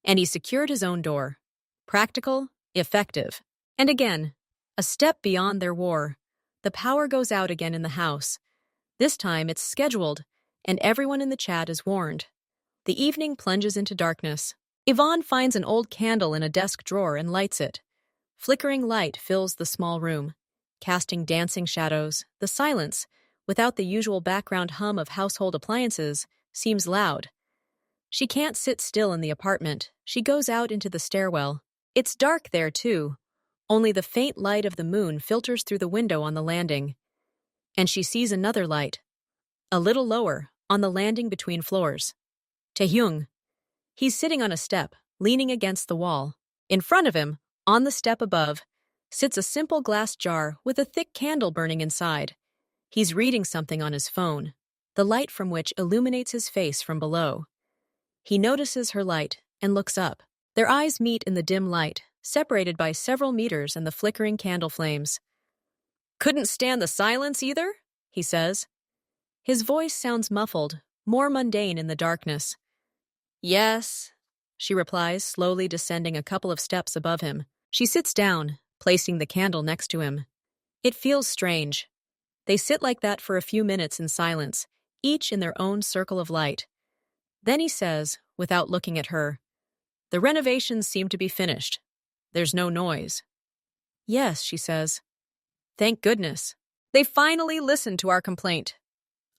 and he secured his own door. Practical, effective. And again, a step beyond their war. The power goes out again in the house. This time it's scheduled, and everyone in the chat is warned. The evening plunges into darkness. Yvonne finds an old candle in a desk drawer and lights it. Flickering light fills the small room, casting dancing shadows. The silence, without the usual background hum of household appliances, seems loud. She can't sit still in the apartment. She goes out into the stairwell. It's dark there, too. Only the faint light of the moon filters through the window on the landing. And she sees another light. A little lower, on the landing between floors. Taehyung. He's sitting on a step, leaning against the wall. In front of him, on the step above, sits a simple glass jar with a thick candle burning inside. He's reading something on his phone, the light from which illuminates his face from below. He notices her light and looks up. Their eyes meet in the dim light, separated by several meters and the flickering candle flames. "Couldn't stand the silence either?" he says. His voice sounds muffled, more mundane in the darkness. "Yes," she replies, slowly descending a couple of steps above him. She sits down, placing the candle next to him. It feels strange. They sit like that for a few minutes in silence, each in their own circle of light. Then he says, without looking at her, "The renovations seem to be finished. There's no noise." "Yes," she says. "Thank goodness. They finally listened to our complaint."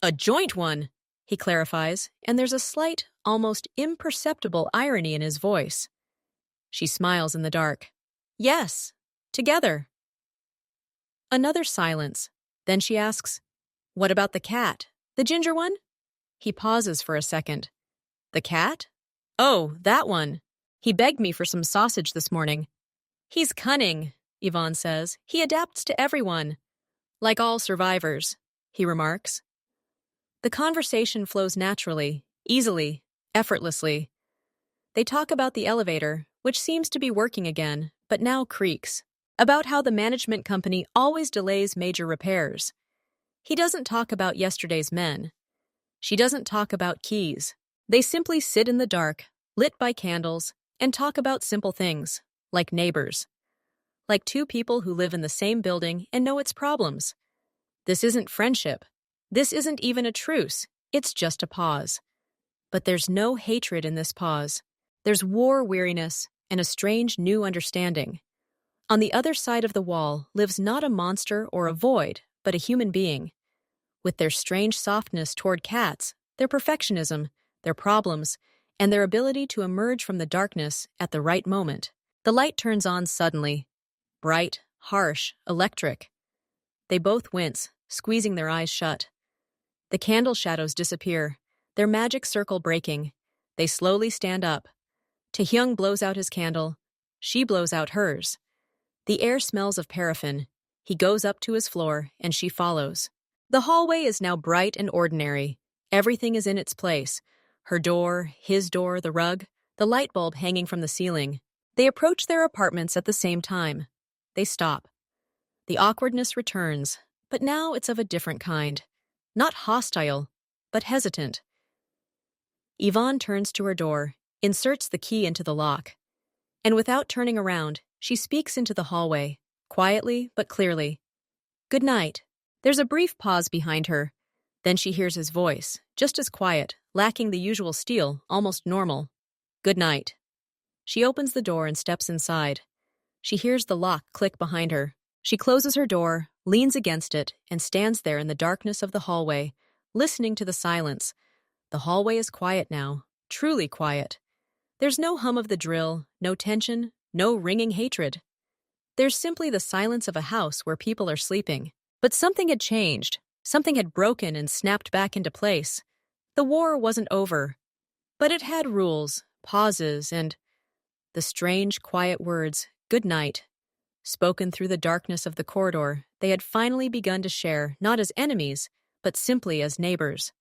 "A joint one," he clarifies, and there's a slight, almost imperceptible irony in his voice. She smiles in the dark. "Yes, together." Another silence. Then she asks, "What about the cat? The ginger one?" He pauses for a second. "The cat? Oh, that one. He begged me for some sausage this morning." "He's cunning," Yvonne says. "He adapts to everyone. Like all survivors," he remarks. The conversation flows naturally, easily, effortlessly. They talk about the elevator, which seems to be working again, but now creaks. About how the management company always delays major repairs. He doesn't talk about yesterday's men. She doesn't talk about keys. They simply sit in the dark, lit by candles, and talk about simple things, like neighbors. Like two people who live in the same building and know its problems. This isn't friendship. This isn't even a truce. It's just a pause. But there's no hatred in this pause. There's war weariness and a strange new understanding. On the other side of the wall lives not a monster or a void, but a human being. With their strange softness toward cats, their perfectionism, their problems, and their ability to emerge from the darkness at the right moment. The light turns on suddenly. Bright, harsh, electric. They both wince, squeezing their eyes shut. The candle shadows disappear, their magic circle breaking. They slowly stand up. Taehyung blows out his candle. She blows out hers. The air smells of paraffin. He goes up to his floor, and she follows. The hallway is now bright and ordinary. Everything is in its place. Her door, his door, the rug, the light bulb hanging from the ceiling. They approach their apartments at the same time. They stop. The awkwardness returns, but now it's of a different kind. Not hostile, but hesitant. Yvonne turns to her door, inserts the key into the lock. And without turning around, she speaks into the hallway, quietly but clearly. "Good night." There's a brief pause behind her. Then she hears his voice, just as quiet, lacking the usual steel, almost normal. "Good night." She opens the door and steps inside. She hears the lock click behind her. She closes her door, leans against it, and stands there in the darkness of the hallway, listening to the silence. The hallway is quiet now, truly quiet. There's no hum of the drill, no tension, no ringing hatred. There's simply the silence of a house where people are sleeping. But something had changed. Something had broken and snapped back into place. The war wasn't over. But it had rules, pauses, and the strange, quiet words, "good night," spoken through the darkness of the corridor they had finally begun to share, not as enemies, but simply as neighbors.